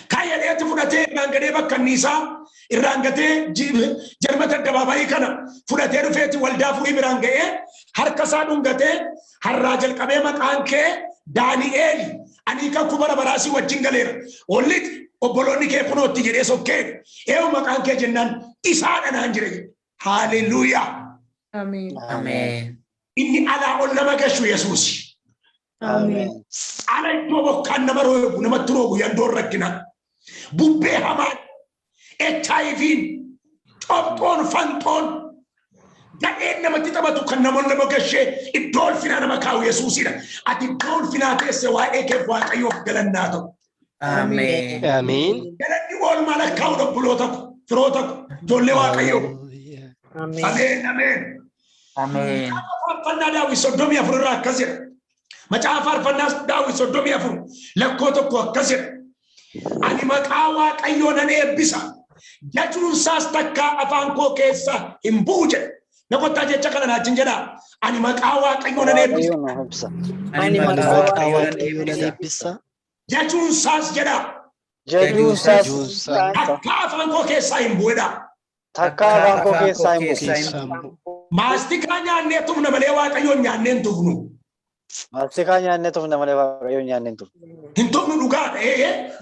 Kaya dia tu fudate rangade bakanisa irangate Girma Tadababai kana fudate rufeti waldafu ibrangae har kasadung gate har rajal kabe makanke Daniel anika kubara barasi wajingalera olit oboloni ke punoti jere sokke eu makanke jennan isana nanjire. Hallelujah. Amen. Amen. Inni ala ollama gashu Jesus. Amen. Ala dobo kan namaro namaturo yandor rakina Bubbe Hamad Etavin Top on Fanton that ain't never Titabatu Kanamon Namogashe, it dolphina Namakau Yesusina at the dolphina Tesfaye Eke Wakayo Galanato. Amen. Amen. You all Malakau of Pulotak, Throtak, Dolewakayo. Amen. Amen. Amen. Fanada with Sodomia for Rakazir. Machafar Fanada with Sodomia for Lakoto Kazir. Animakawa kayo na nebisa. Getu sastaka afanko kesa imbuje. Nakotaje chakala na chinjana. Animakawa kayo na nebisa. Animakawa kayo na nebisa. Getu sas jeda. Getu sas. Taka afanko kesa imbueda. Taka afanko kesa imbu. Mastikanya netum na malewa kayo nyanen tugnu. Mastikanya netum na malewa kayo nyanen tugnu. Hintok nuduga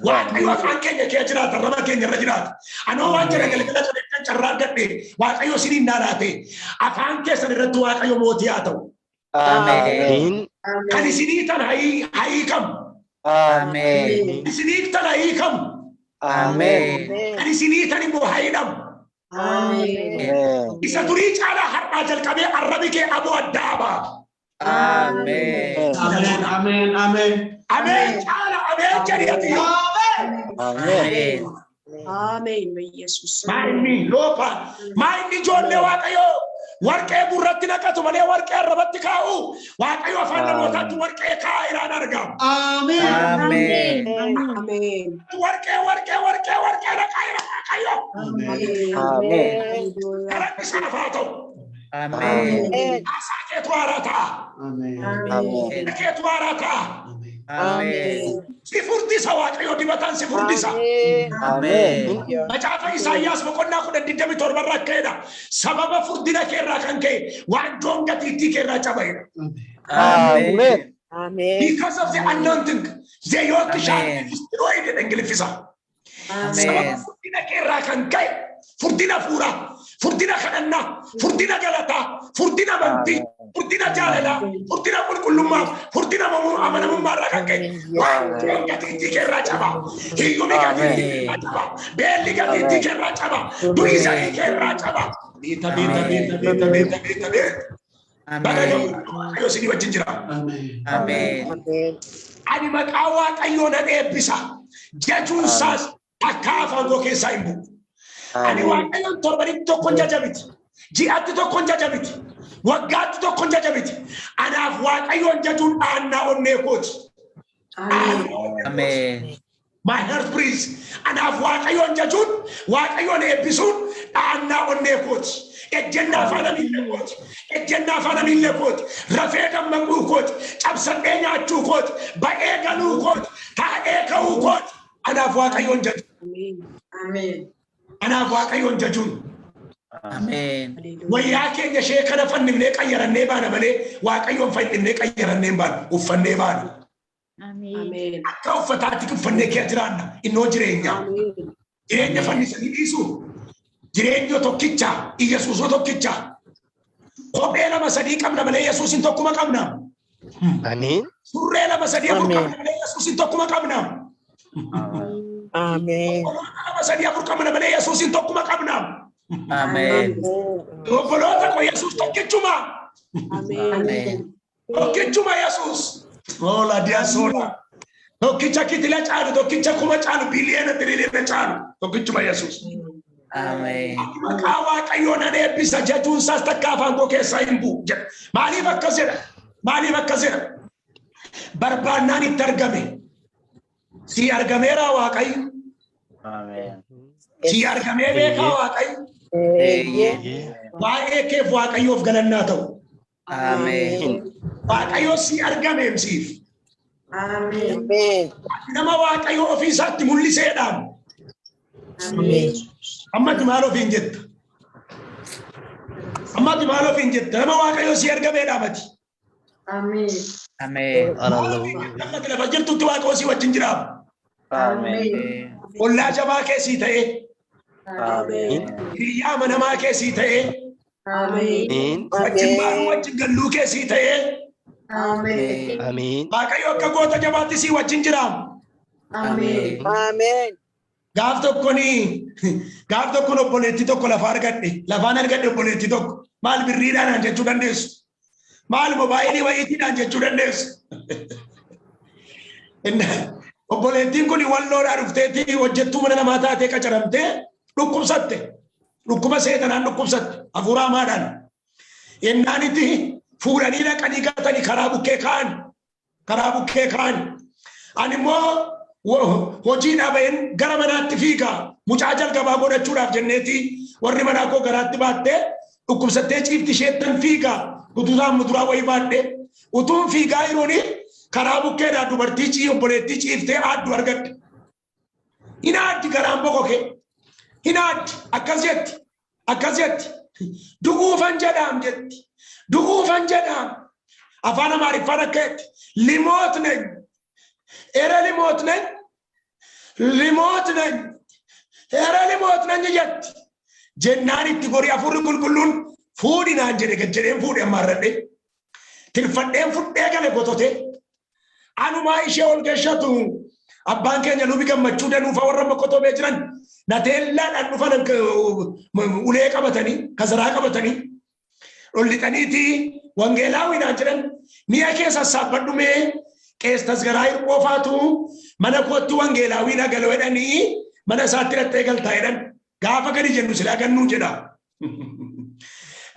wa kayo afan Kenya ke jirata rama Kenya rajirata ano wa jere gele gele charragate wa kayo sinin narate afan ke saniratu wa kayo motiato. Amen. Kani sinitan hai kam. Amen. Sinitan hai kam. Amen. Kani sinitan mo haidam. Amen. Isa turi chala har ajal kabe arabi ke abu adaba. Amen. Amen. Amen. Amen. Amen. Amen. Amen. Jesus. Maini lopa. Maini jonne wakayo. Warke burratti nakatu male warke rabatti kau. Wakayo afanda motatu warke kaira nargam. Amen. Amen. Amen. Warke nakaira wakayo. Amen. Karami safato. Amen. Asake tuarata. Amen. Ake tuarata. Amen. Sifurdisa wakayo dibatan sifurdisa. Amen. Macaafa Isaayyaas boqonnaa 27 barraakkeedha. Sababa furdina keerraa kan ka'e waan doonga xiixii keerraa cabaedha. Amen. Amen. Because of the anointing, they ought to shall be Amen. destroyed in Ingilifisa. Sababa Amen. furdina keerraa kan ka'e furdina fuura, furdina kadhannaa, furdina galataa, furdina bantii, furdina jaalalaa, furdina qulqullummaa, furdina amanamummaarraa kan ka'e waan doonga xiixii keerraa cabaa. Hiyyumni gatiitii keerraa cabaa. Beelli gatiitii keerraa cabaa. Du'isa keerraa cabaa. Beeta. Baga yoo sini wajjin jira. Amen. Amen. Ani maqaa Waaqayyoo nan eebbisa. Jechuun isaas akka afaan koo keessaa hin bu'u. Ani Waaqayyoon torbanitti tokkoon jajabiti. Ji'aatti tokkoon jajabiti. Waggaatti tokkoon jajabiti. Anaaf Waaqayyoon jajuun dhaannaa onnee kooti. Amen. My heart breathes. Anaaf Waaqayyoon jajuun, Waaqayyoon eebbisuun dhaannaa onnee kooti. Ejjenna afaan miille kooti. Ejjenna afaan miille kooti. Rafee dammaquu kooti. Cabsadhee nyaachuu kooti. Ba'ee galuu kooti. Taa'ee ka'uu kooti. Anaaf Waaqayyoon jaju. Amen. Anaaf Waaqayyoon jajuun. Amen. Wayyaa keenya ishee kana fannifnee qayyarannee baana malee Waaqayyoon fannifnee qayyarannee baana. Uffannee baana. Amen. Akka uffataatti uffannee kee jiraanna. Innoo jireenya. Jireenya fannisanii dhiisu. Jireenya tokkicha. Yesuusoo tokkicha. Kophee lama sadii qabna malee Yesuusin tokkuma qabna. Amen. Surree lama sadii afur qabna malee Yesuusin tokkuma qabna. Amen. Lama sadii afur qabna malee Yesuusin tokkuma qabna. Amen. Obboloota koo Yesuus tokkichuma. Amen. Tokkichuma Yesuus. Ola diaspora. Tokkicha kitila caalu, tokkicha kuma caalu, biliyeena tiriliyeena caalu. Tokkichuma Yesuus. Amen. Maqaa Waaqayyoon nan eebbisa jechuun isaas takka afaan koo keessaa hin bu'u jedha. Maaliif akkas jedha? Maaliif akkas jedha? Barbaannaan itti argame. Si argameera Waaqayyo. Amen. Si argamee beekaa Waaqayyo. Waa'ee keef Waaqayyoof galannaa ta'u. Amen. Waaqayyo si argameemsiif. Amen. Nama Waaqayyo ofii isaatti mul'iseedhaan. Amen. Ammatti maal ofiin jetta? Ammatti maal ofiin jetta? Nama Waaqayyo si argameedhaamati. Amen. Amen. Ammatti lafa jirtutti Waaqayyo si wajjin jiraama. Amen. Ollaa jabaa keessii ta'ee. Amen. Hiriyaa manamaa keessii ta'ee. Amen. Wajjin baanuu wajjin galluu keessii ta'ee. Amen. Amen. Waaqayyo akka goota jabaatti si wajjin jiraama. Amen. Amen. Gaaf tokkoon obboleettii tokko lafa argadhe. Lafaan argadhe obboleettii tokko. Maal birriidhaan jechuu dandeessu? Maal mobaayilii wayiitiidhaan jechuu dandeessu? Obboleettiin kun walloodhaa dhufteetii hojjettuu mana namaa taatee qacaramtee dhukkubsatte. Dhukkuba seetanaan dhukkubsatte. Hafuura hamaadhaan. Yennaan itti fuudhanii dhaqanii gatanii karaa bukkee kaa'an. Ani immoo hojii dhaabeen gara manaatti fiigaa. Mucaa jalqabaa godhachuudhaaf jenneeti warri manaa koo garaatti baattee dhukkubsattee ciifti isheettan fiigaa. Utuusaan muduraa wayii baadhee utuun fiigaa jiruuni karaa bukkeedhaan dubartii obboleettii ciiftee aaddu argadde. Hin aaddi garaan bokoke. Hin aaddi akkas jetti. Du'uufan jedhaam jetti. Du'uufan jedhaam. Afaan Amaariffaan akka jetti. Limoot nañ. Era limoot nañ. Limoot nañ. Era limoot nañ jetti. Jennaan itti gorii afurri qulqulluun fuudhinaan jedhe gad jedheen fuudhee ammaarradhe. Tirfadheen fudhee gale gotote. Anumaa ishee ol geeshatu. Abbaan keenya lubi gammachuu danuufa warra mokkotobee jiran. Nateellaadhaan dhufan ulee qabatanii, kasaraa qabatanii. Lolliqaniiti wangeelaawinaan jedhan mi'a keessa saaphadhumee qeestas garaa hirqoofaatu mana kootti wangeelaawina galweedhanii mana isaatti dhattee galtaa jedhan gaafa gadi jennu silaa gannuu jedha.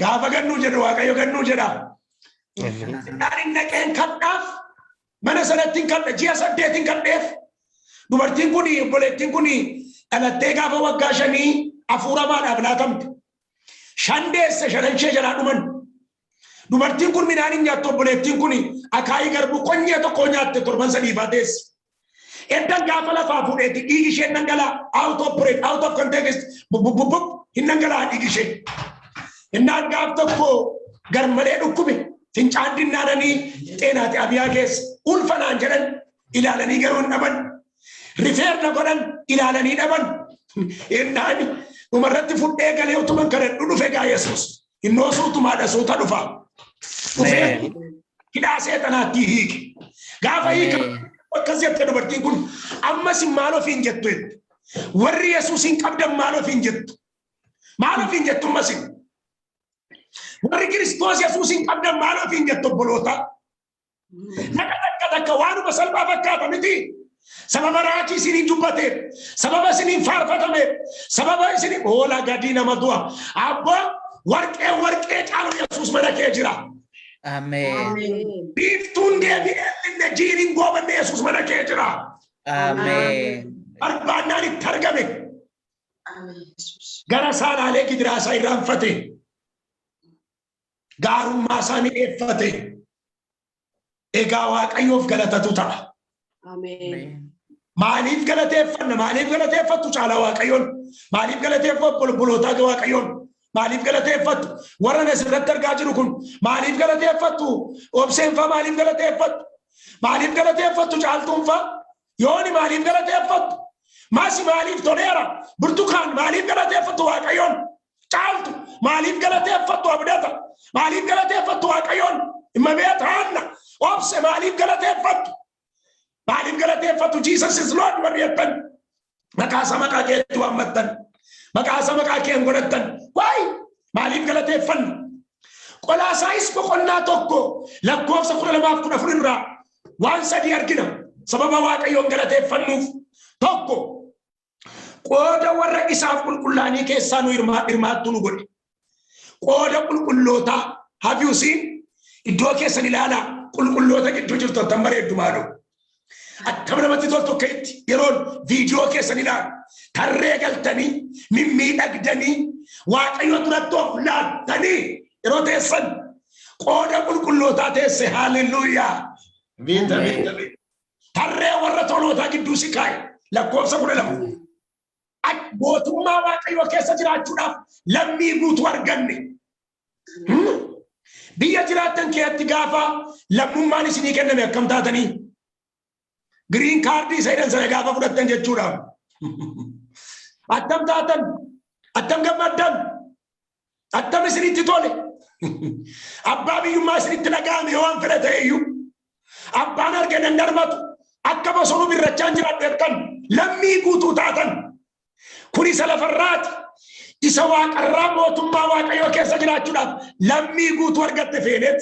Gaafa gannuu jedhu Waaqayyo gannuu jedha. Naan naqeen kadhaaf mana sanatti hin kadha ji'a 8 hin kadheef dubartiin kun obboleettiin kun dhalattee gaafa waggaa 5 hafuuramaadhaaf laatamte. Shandeessa shananshee jalaa dhuman. Dubartiin kun midhaan hin nyaattu obboleettiin kun akaayii garbuu qonyee tokko nyaatte 7 sadii baateessi. Eddan gaafa lafaa fuudheetti dhiigi ishee dhangalaa out of context hin dhangalaa dhiigi ishee. Innaan gaaf tokko garmalee dhukkube fincaan dinnaananii xeenaati abiyaa keessa ulfanaan jedhan ilaalanii garuu hin dhaban. Rifeerna godhan ilaalanii dhaban. Innaan umarratti fudhee galee utuman kana dhufe gaa Yesuus. Innoo suutumaadha suuta dhufa. Dhufee hidhaa seexanaatti hiike. Gaafa hiika akkas jette dubartiin kun ammas maal ofiin jettu jette. Warri Yesuusin qabdan maal ofiin jettu. Maal ofiin jettu ammas. Warri Kiristoos Yesuusin qabdan maal ofiin jettu obboloota. Naqa takka takka waanuma salphaa fakkaata miti. Sababa raajii isiniin dubbate, sababa isiniin faarfatame, sababa isiniin oola gadii nama du'a. Abba warqee caalu Yesuus mana kee jira. Amen. Biiftuun deebi'ee inni jiiriin goobanne Yesuus mana kee jira. Amen. Barbaannaan itti argame. Gara saanaalee gidiraa isaa irraanfate. Gaarummaa isaa mi'eeffate. Egaa Waaqayyoof galatatu ta'a. Maaliif galateeffattu caalaa Waaqayyoon? Maaliif galateeffattu obboloota Waaqayyoon? Maaliif galateeffattu? Warra asirratti argaa jiru kun maaliif galateeffattu? Obseenfaa maaliif galateeffattu? Maaliif galateeffattu caaltuunfaa? Yooni maaliif galateeffattu? Maasi maaliif toleera? Burtukaan maaliif galateeffattu Waaqayyoon? Caaltu maaliif galateeffattu abdata? Maaliif galateeffattu Waaqayyoon? Immabeet Haanna obse maaliif galateeffattu? Maaliif galateeffattu? Jesus is Lord warriettan. Maqaasa maqaa keetti waammattan. Maqaasa maqaa kee godhattan. Waay maaliif galateeffanna? Qolaasaayis boqonnaa tokko lakkoofsa 12:14 irraa waan sadii argina. Sababa Waaqayyoon galateeffannuuf tokko qooda warra isaaf qulqullaanii keessaa nu hirmaattu nu godhe. Qooda qulqullootaa have you seen? Iddoo keessan ilaalaa qulqulloota gidduu jirtu tan bareeddumaadho. Akkam namatti toltu keetti yeroon viidiyoo keessan ilaalu tarree galtanii mimmiidhagdanii Waaqayyo duratti of laattanii yeroo teessan qooda qulqullootaa teesse. Haalleluuyaa. Tarree warra tolootaa gidduu si kaa'e lakkoofsa 12. Mootummaa Waaqayyoo keessa jiraachuudhaaf lammii guutuu arganne. Biyya jiraattan keetti gaafa lammummaan isinii kenname akkam taatanii? Green card isa sana gaafa fudhattan jechuudha. Attam taatan, attam gammaddan, attam isinitti tole. Abbaa biyyummaa isinitti dhaga'ame yoo waan fedha ta'eyyuu abbaan argan darbatu akka bosonuu birrachaan jiraattan lammii guutuu taatan. Kun isa lafarraati. Isa waaqarraa mootummaa Waaqayyoo keessa jiraachuudhaaf lammii guutuu argatte feeneet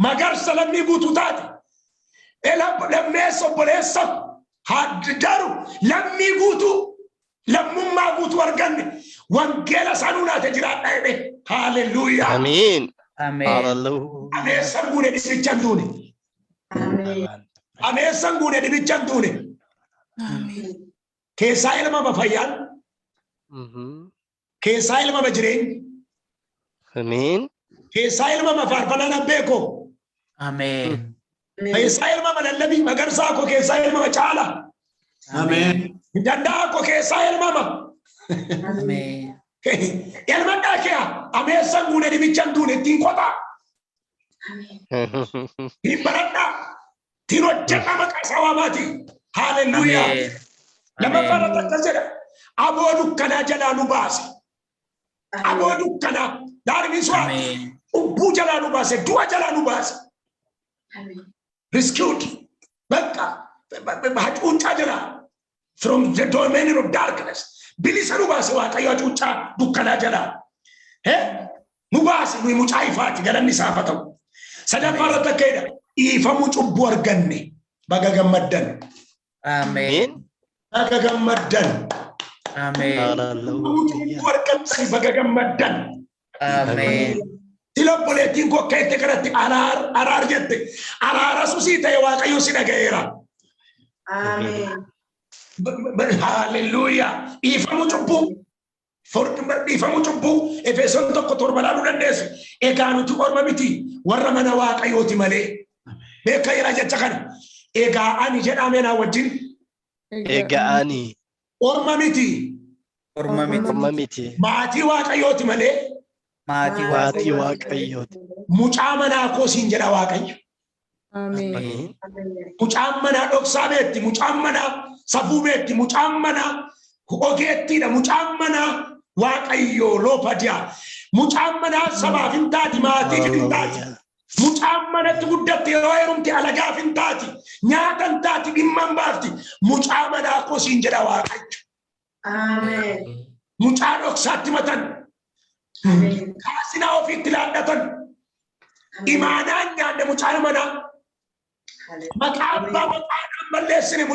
magarsa lammii guutuu taate. Lammeessa obboleessa haddaru lammii guutuu lammummaa guutuu arganne wangeela sanuu naate jiraadha jedhe. Haalleluuyaa. Amiin. Amen. Ameessan guune dhibichan duune. Ameessan guune dhibichan duune. Keessaa ilma mafayyaan. Keessaa ilma majireenyi. Amiin. Keessaa ilma mafaarfanaan abbeekoo. Amen. Keessaa ilma malallabii magarsaa koo keessaa ilma macaala. Amen. Danda'a koo keessaa ilma ma. Amen. Ilma dhaakee ameessan guune dhibichan duune ittiin qotaa. Hin baradhaa. Ittiin hojjedha maqaa isaa waamaati. Haalleluuyaa. Lammaffaan akkas jedha. Aboo dukkanaa jalaa nu baase. Aboo dukkanaa daarni su'aa. Ubbuu jalaa nu baase. Du'a jalaa nu baase. Rescued. Bakka hacuuccaa jira. From the domain of darkness. Bilisa nu baase Waaqayyo hacuuccaa dukkanaa jalaa. Nu baase nuyi mucaa ifaati galanni isaaf haa ta'u. Sadaffaa irratti akka jedha dhiifamuu cubbuu arganne baga gammaddan. Amen. Baga gammaddan. Amen. Cubbuu arganne baga gammaddan. Amen. Silobboleettiin koo keette kanatti araar jette araara susii ta'e Waaqayyo si dhaga'eera. Amen. Haalleluuyaa. Dhiifamuu cubbuu. Dhiifamuu cubbuu Efesoon 1:7 laaluu dandeesse. Egaa nuti orma miti warra mana Waaqayyooti malee. Beeka jira jecha kana. Egaa ani jedhame na wajjin. Egaa ani Orma miti. Orma miti. Maatii Waaqayyooti malee. Maatii Waaqayyooti. Mucaa manaa koo siin jedha Waaqayyo. Amen. Mucaan manaa dhoksaa beetti, mucaan manaa safuu beetti, mucaan manaa ogeettiidha, mucaan manaa Waaqayyo loopadiyaa. Mucaan manaa sabaaf hin taati, maatiif hin taati. Mucaan manatti guddatti yeroo heerumti alagaaf hin taati, nyaata hin taati, dhimma hin baafti. Mucaa manaa koo siin jedha Waaqayyo. Amen. Mucaa dhoksaatti matan. Kaasinaa ofiitti laadhatan. Imaanaan nyaanne mucaan manaa. Makabba maqaadhaan balleessine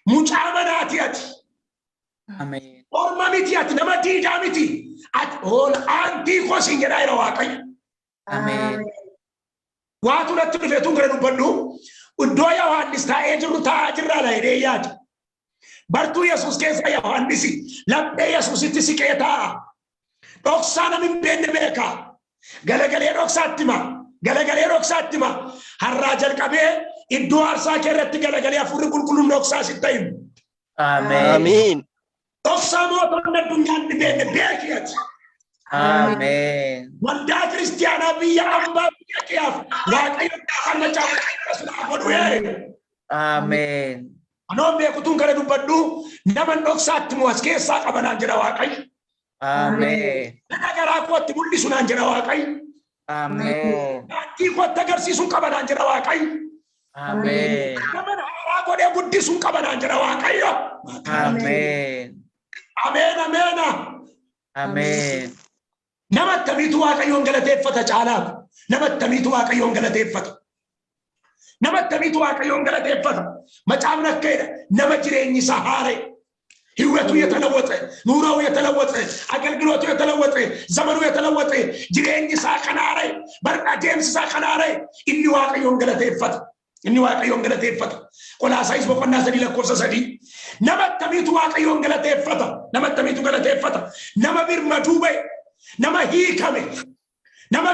mucaa tiati. Amen. Orma miti ati nama diidaa miti. Ati ol aantii koo siin jedhaa jira Waaqayyo. Amen. Waatu natti dhufe tun gara dubbadhu. Iddoo Yohaannis taa'ee jiru taa'aa jirraa la jedhee yaadu. Bartuu Yesuus keessa Yohaannisi laphee Yesuusitti siqee taa'a. Dhoksaa namni hin beekne beeka. Galagalee dhoksaatti ma. Har'aa jalqabee iddoo aarsaa kee irratti galagalee hafuurri qulqulluun dhoksaa sitti himu. Amen. Amiin. Dhoksaa mootonni addunyaan hin beekne beekiyati. Amen. Waldaa kiristiyaanaa biyya ambaa biyya keef Waaqayyo kan macaafa godhu. Amen. Anoon beekutuun kana dubbadhu nama dhoksaatti mu as keessaa qabanaan jedha Waaqayyo. Amen. Nama garaa kootti mul'isu naan jedha Waaqayyo. Amen. Daandii kootti agarsiisuun qabanaan jedha Waaqayyo. Amen. Nama haaraa godhee guddisuun qabanaan jedha Waaqayyo. Amen. Ameen. Amen. Nama attamiitu Waaqayyoon galateeffata caalaatu. Nama attamiitu Waaqayyoon galateeffata. Macaafni akka jedha nama jireenyi isaa haara'e. ህይወቱ የተለወጠ ኑሮው የተለወጠ አገልግሎቱ የተለወጠ ዘመኑ የተለወጠ ጅሬኝ ሳከናረ በርቃ ዴምስ ሳከናረ ኢኒ ዋቀዮን ገለቴፈታ ቆላሳይስ በቆና ሰዲ ለኮርሰ ሰዲ ነመተሚቱ ዋቀዮን ገለቴፈታ ነመ ቢርመዱበ ነመ ሂከመ ነመ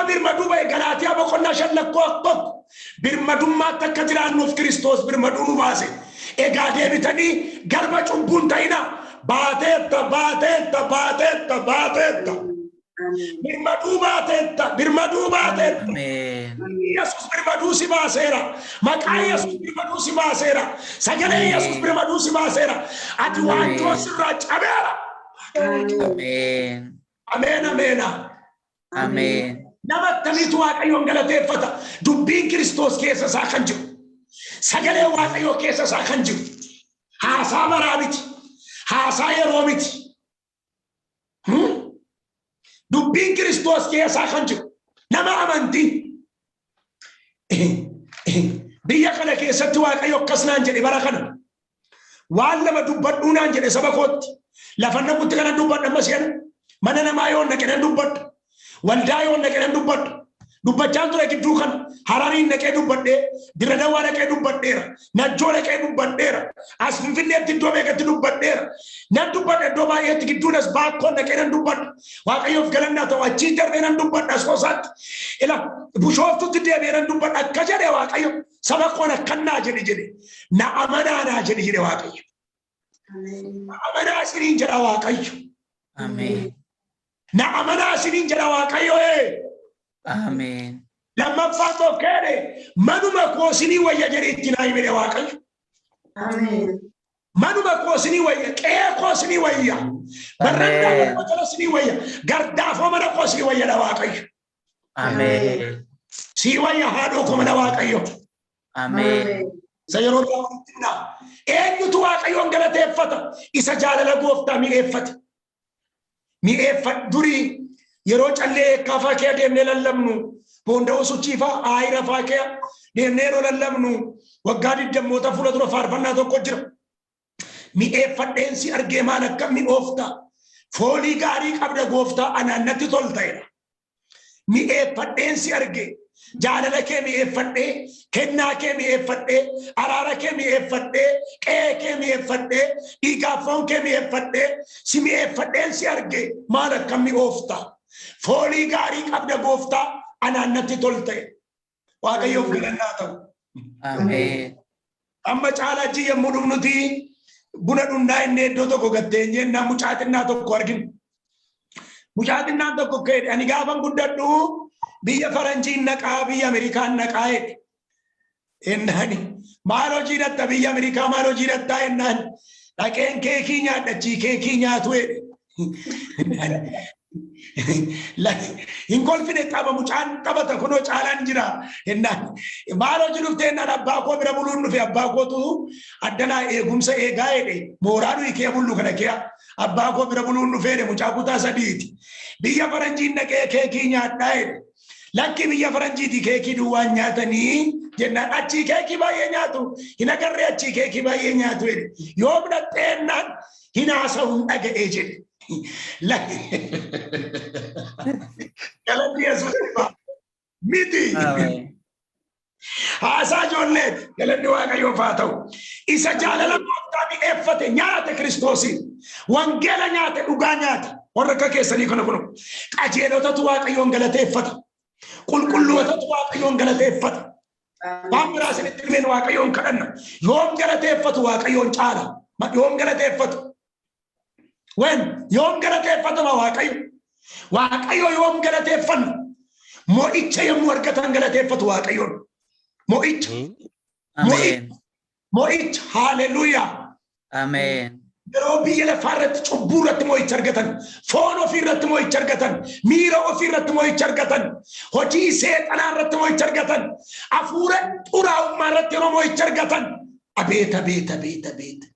ቢርመዱበ ገላትያ በቆና ሸለኮ ቢርመዱማ ተከትራኑፍ ክርስቶስ ቢርመዱኑ ባሴ Egade bitani garba cumbun taina baatetta. Birmadu baatetta. Yesus birmadu si baasera. Maqaa Yesus birmadu si baasera. Sagalee Yesus birmadu si baasera. Ati waanjoo sirraa cabeera. Amen. Nama attamiitu Waaqayyoon galateeffata. Dubbiin Kiristoos keessa isaa kan jiru. Sagalee Waaqayyoo keessa isaa kan jiru. Haasaa baraa miti. Haasaa yeroo miti. Dubbiin Kiristoos keessa kan jiru. Nama amantii. Biyya kana keessatti Waaqayyo akkas naan jedhe bara kana. Waan lama dubbadhuu naan jedhe saba kootti. Lafa namutti kana dubbadhu amma seena. Mana namaa yoo naqe nan dubbadhu. Waldaa yoo naqe nan dubbadhu. Dubbachaan ture gidduu kan Harariin naqee dubbadhee Diradawaa naqee dubbadheera Najjoo naqee dubbadheera as Finfinneetti iddoo meeqatti dubbadheera nan dubbadhe iddoo baay'eetti gidduun as Baakkoon naqee nan dubbadhu Waaqayyoof galannaa ta'u achii darbee nan dubbadhu as Hoosaatti ila Bushooftutti deebi'ee nan dubbadhu akka jedhe Waaqayyo saba koon akkannaa jedhe na amanaa naa jedhe Waaqayyo na amanaa isiniin jedha Waaqayyo na amanaa isiniin jedha Waaqayyo Amen. Lama fato kere manuma kosini waya jere itina imere Waaqayyo. Amen. Manuma kosini waya ke kosini waya. Baranda kosini waya. Gardafo mana kosini waya da Waaqayyo. Amen. Si waya hado ko mana Waaqayyo. Amen. Sayero ta'utina. Eenyu tu Waaqayyo galateeffata. Isa jaalala gooftaa mi'eeffat duri yeroo callee kafa kee deemnee lallabnu boonda osuchiifa aayira faa kee deemnee lallabnu waggaa 20 fuula dura faarfannaa tokko jira mi'eeffadheensi argee maal akka mi'oofta foolii gaarii qabda gooftaa anaannatti tolta'edha mi'eeffadheensi argee jaalala kee mi'eeffadhee kennaa kee mi'eeffadhee araara kee mi'eeffadhee qe'ee kee mi'eeffadhee dhiigaaffoon kee mi'eeffadhee si mi'eeffadheensi argee maal akka mi'oofta foolii gaarii qabda gooftaa anaannatti tolta'e Waaqayyoof galannaa ta'u. Amen. Amma caalaa jii yommuu dhumnuti buna dhundhaa inni iddoo tokko gatteenye jennaan mucaaxinnaa tokko arginu. Mucaaxinnaan tokko ka'e ani gaafan guddadhu biyya faranjiin naqaa biyya Ameerikaan naqaa jedhe. Ennaan maal hojii dhatta biyya Ameerikaa maal hojii dhattaa ennaan dhaqeen keekii nyaadhachii keekii nyaatu jedhe. In kolfine qaba mucaan qabata kunoo caalaan jira ennaan maal hojii dhufte ennaan abbaa koo bira buluun dhufe abbaa kootu addanaa eegumsa eegaa jedhe mooraadhu ikee bullu kana kee abbaa koo bira buluun dhufee mucaa kutaa 3ti biyya faranjiin naqee keekii nyaadhaa jedhe Lakki biyya faranjiiti keekii duwwaan nyaatanii jennaan achii keekii baay'ee nyaatu hin agarree achii keekii baay'ee nyaatu yoo fudhatteennan hin haasa'uun dhaga'ee jedhe. Galanni Yesuus miti. Haasaa ijoollee galanni Waaqayyoof haa ta'u. Isa jaalala gooftaa mi'eeffate nyaate Kiristoosiin wangeela nyaate dhugaa nyaate warra akka keessanii kana kun qajeelotatu Waaqayyoon galateeffata. Qulqullootatu Waaqayyoon galateeffata. Waan biraa isinitti himeen Waaqayyoon kadhanna. Yoom galateeffatu Waaqayyoon caala. Yoom galateeffatu. Yoom galateeffatama Waaqayyo. Waaqayyo yoom galateeffannu. Mo'icha yommuu argatan galateeffatu Waaqayyoon. Mo'icha. Mo'icha. Hallelujah. Amen. Yeroo biyya lafaa irratti cubbuu irratti mo'icha argatan, foon ofii irratti mo'icha argatan, miira ofii irratti mo'icha argatan, hojii seexanaa irratti mo'icha argatan, hafuura xuraa'ummaa irratti yeroo mo'icha argatan, abeet.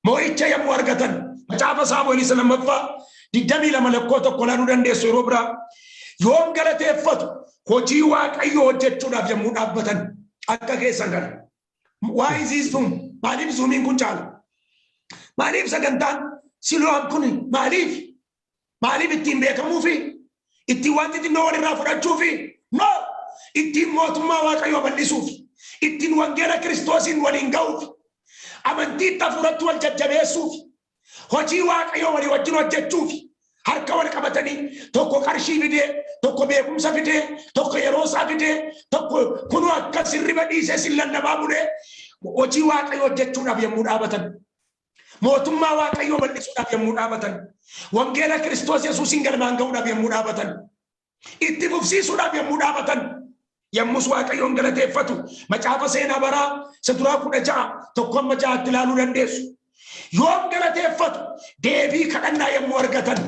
Mo'icha yommuu argatan, macaafa Saamu'eel isa lammaffaa 22:1 laanuu dandeessu yeroo biraa yoom galateeffatu hojii Waaqayyoo hojjechuudhaaf yommuu dhaabbatan akka keessan kana. Why is this zoom? Maaliif zoomiin kun caala? Maaliif sagantaan SIILO'AM kun maaliif ittiin beekamuufi ittiin wanti xinnoo walirraa fudhachuufi no ittiin mootummaa Waaqayyoo bal'isuufi ittiin wangeela Kiristoosiin waliin ga'uufi amantii hafuuratti wal jajjabeessuufi hojii Waaqayyoo walii wajjin hojjechuufi harka wal qabatanii tokko qarshii fidee tokko beekumsa fidee tokko yeroo isaa fidee tokko kunuu akka sirriba dhiisee lallabaa bulee hojii Waaqayyoo hojjechuudhaaf yommuu dhaabatan mootummaa Waaqayyoo bal'isuudhaaf yommuu dhaabatan wangeela Kiristoos Yesuusiin galmaan ga'uudhaaf yommuu dhaabatan itti fufsiisuudhaaf yommuu dhaabatan yommus Waaqayyoon galateeffatu macaafa seenaa baraa isa duraa 16:1-6 ilaaluu dandeessu. Yoom galateeffatu deebii kadhannaa yommuu argatan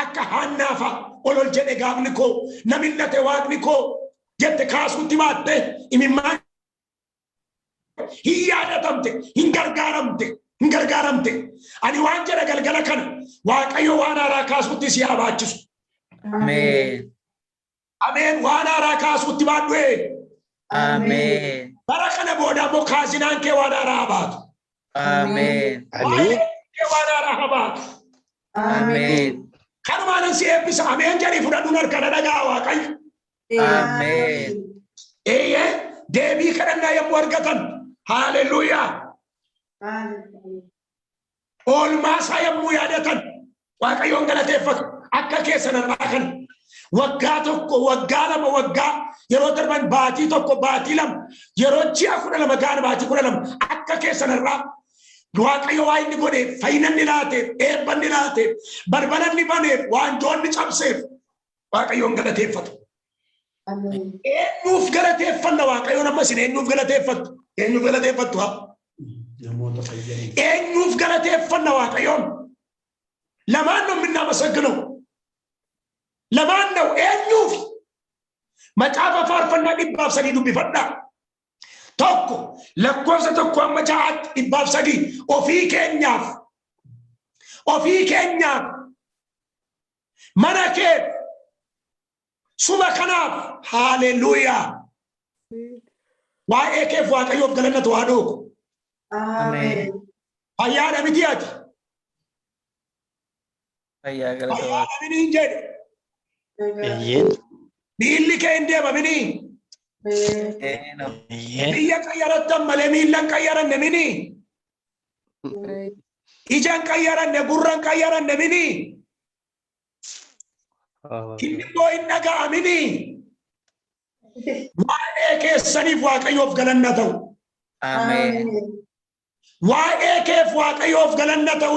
akka Haannaafa ol jedhe gaafni koo namillate waaqni koo jette kaasuutti baatte imimmaan hin yaadatamte hin gargaaramte ani waan jedha galgala kana Waaqayyo waan haaraa kaasuutti si haa baachisu. Ameen. Waan haaraa kaasuutti baadhu. Amen. Bara kana booda immoo kaasinaan kee waan haaraa baatu. Amen. Waan haaraa baatu. Amen. Kanumaan si eebbisa. Ameen jedhii fudhadhuun harkana dhagaa Waaqayyo. Amen. Deebii kadhannaa yommuu argatan hallelujah. Oolmaasaa yommuu yaadatan Waaqayyoon galateeffatu akka keessan irraa kan waggaa tokko waggaa lama waggaa yeroo darban baatii tokko baatii lama yeroo ji'a 12 gaana baatii 12 akka keessan irraa Waaqayyo waa inni godhe fayyinanni laateef eebbanni laateef barbaranni baneef waanjoonni cabseef Waaqayyoon galateeffatu. Eenyuuf galateeffanna Waaqayyoon amma isin eenyuuf galateeffattu? Eenyuuf galateeffattu haa? Eenyuuf galateeffanna Waaqayyoon? Lamaan ነው የምናመሰግነው. Lamaan ነው eenyuuf? Macaafa faarfannaa 103 dubbifadhaa. Tokko lakkoofsa tokko amma 103 ofii keenyaaf mana kee suba kanaaf hallelujah. Waa'ee keef Waaqayyoof galanna ta'u haa ta'u. Amen. Fayyaadha miti ati. Fayyaa galata mini jedhe. Miilli kee hin deemamini. Biyya qayyarattan malee miillan qayyaranne mini. Ijaan qayyaranne gurran qayyaranne mini. Inni immoo hin dhaga'amini. Waa'ee keessaniif Waaqayyoof galanna ta'u. Amen. Waa'ee keef Waaqayyoof galanna ta'u.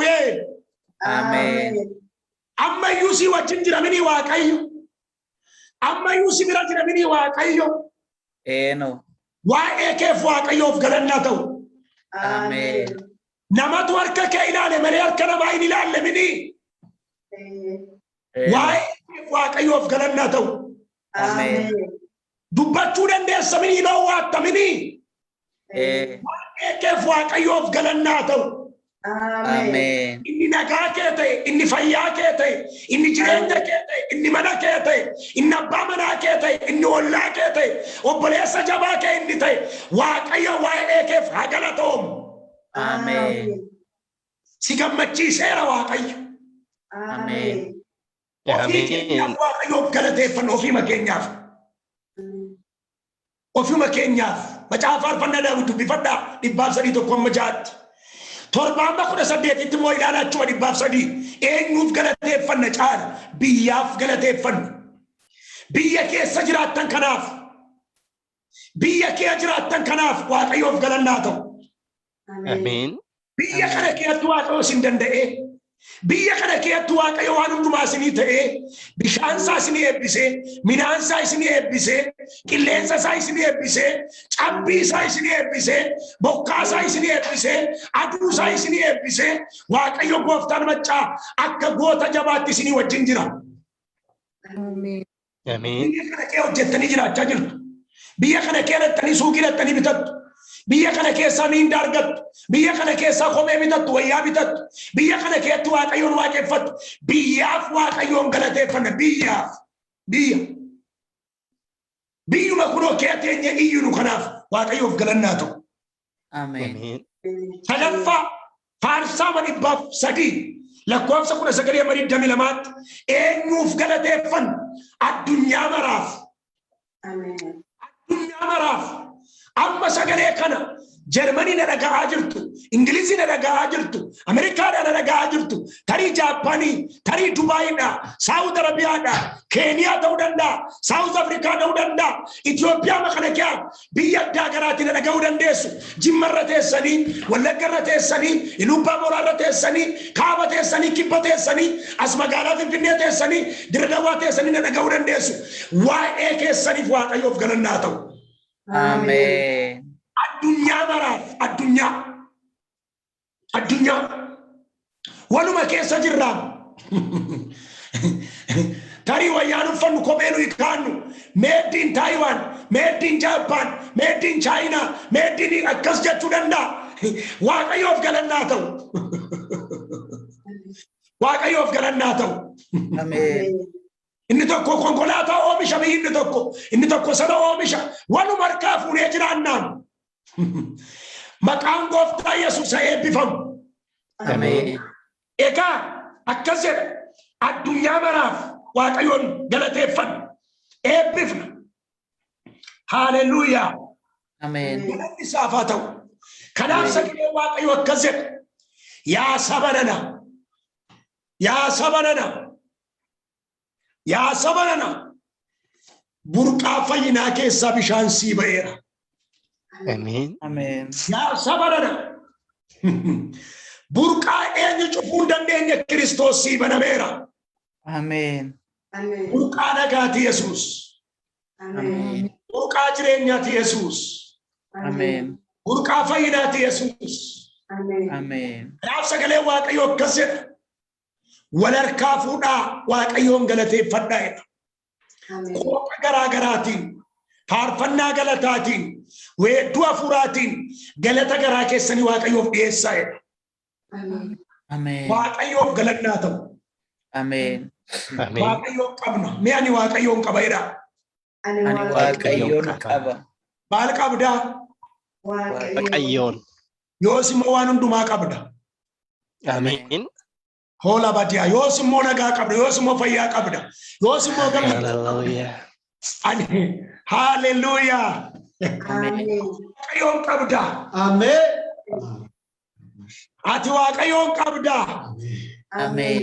Amen. Amma iyyuu si wajjin jira mini Waaqayyo. Amma iyyuu si bira jira mini Waaqayyo. Waa'ee keef Waaqayyoof galanna ta'u. Amen. Namatu harka kee ilaale malee harka namaa hin ilaalle mini. Waa'ee keef Waaqayyoof galanna ta'u. Amen. Dubbachuu dandeessa mini hin oowwaatta mini. Waa'ee keef Waaqayyoof galanna ta'u. Amen. Inni nagaa kee ta'e, inni fayyaa kee ta'e, inni jireenya kee ta'e, inni mana kee ta'e, inni abbaa manaa kee ta'e, inni ollaa kee ta'e, obboleessa jabaa kee inni ta'e, Waaqayyo waa'ee keef haa galatoomu. Amen. Si gammachiiseera Waaqayyo. Amen. Ofii keenyaaf Waaqayyoof galateeffannu ofiima keenyaaf. Ofiima keenyaaf. Macaafa faarfannaa Daawit dubbifadhaa 103 Torbaan 18 immoo ilaalaachuma 103 eenyuuf galateeffanna caala biyyaaf galateeffanna. Biyya keessa jiraattan kanaaf biyya kee jiraattan kanaaf Waaqayyoof galannaa ta'u. Amen. Biyya kana keessatti Waaqayyo sin danda'e. Biyya kana keessatti Waaqayyo waan hundumaa isinii ta'e bishaan isaa isinii eebbisee midhaan isaa isinii eebbisee qilleensa isaa isinii eebbisee cabbii isaa isinii eebbisee bokkaa isaa isinii eebbisee aduu isaa isinii eebbisee Waaqayyo gooftaan maccaa akka goota jabaatti isinii wajjin jira. Amen. Amen. Biyya kana kee hojjettanii jiraachaa jirtu. Biyya kana keessatti suuqii hidhattanii bitattu. Biyya kana keessaa miindaa argattu. Biyya kana keessaa kophee bitattu, wayyaa bitattu. Biyya kana keessatti Waaqayyoon waaqeffattu. Biyyaaf Waaqayyoon galateeffanna. Biyyaaf. Biyyuma kunoo kee teenye iyyuu kanaaf Waaqayyoof galannaa ta'u. Amen. Sadaffaa faarsaa 103 lakkoofsa 1922 eenyuuf galateeffannu addunyaa maraaf. Addunyaa maraaf. Amma sagalee kana Jarmanii na dhaga'aa jirtu, Ingilizii na dhaga'aa jirtu, Ameerikaadha na dhaga'aa jirtu, tarii Jaappaanii, tarii Dubaayiidha, Saawud Arabiyaadha, Keeniyaa ta'uu danda'a, Saawud Afrikaa ta'uu danda'a, Itoophiyaa kana keessa biyya addaa garaatti na dhaga'uu dandeessu. Jimmarra teessanii, Wallaggarra teessanii, Ilubbaa Boraarra teessanii, Kaaba teessanii, Kibba teessanii, as magaalaa Finfinnee teessanii, Diradawaa teessanii na dhaga'uu dandeessu. Waa'ee keessaniif Waaqayyoof galannaa ta'u. Amen. Addunyaa maraaf addunyaa waluma keessa jirraa tarii wayyaan uffannu kophee nuyi kaannu made in Taiwan, made in Japan, made in China, made in akkas jechuu danda'a. Waaqayyoof galannaa ta'u. Waaqayyoof galannaa ta'u. Amen. Inni tokko konkolaataa oomisha, inni tokko sana oomisha. Waluma harkaa fuunee jiraannaan. Maqaan Gooftaa Yesuus eebbifamu. Amen. Egaa akkas jedha addunyaa maraaf Waaqayyoon galateeffanna. Eebbifna. Haaleluyyaa. Amen. Galanni isaaf haa ta'u. Kanaaf sagalee Waaqayyo akkas jedha. Yaa saba nana. Yaa saba nana burqaa fayyinaa keessaa bishaan sii ba'eera. Amen. Amen. Yaa saba nana burqaa eenyu cufuu hin dandeenye Kiristoos sii banameera. Amen. Burqaa nagaati Yesuus. Amen. Burqaa jireenyaati Yesuus. Amen. Burqaa fayyinaati Yesuus. Amen. Kanaaf sagalee Waaqayyo akkas jedha. Wal harkaa fuudhaa Waaqayyoon galateeffadhaa. Qooqa garaa garaatiin, faarfannaa galataatiin, weedduu hafuuraatiin galata garaa keessanii Waaqayyoof dhiyeessaa. Amen. Waaqayyoof galannaa ta'u. Amen. Waaqayyoon qabna. Mee ani Waaqayyoon qaba jedha. Ani Waaqayyoon qaba. Maal qabdaa? Waaqayyoon. Yoos immoo waan hundumaa qabda. Amen. Hola badia. Yoos immoo nagaa qabda. Yoos immoo fayyaa qabda. Yoos immoo gammada. Hallelujah. Hallelujah. Waaqayyoon qabda. Amen. Ati Waaqayyoon qabda. Amen.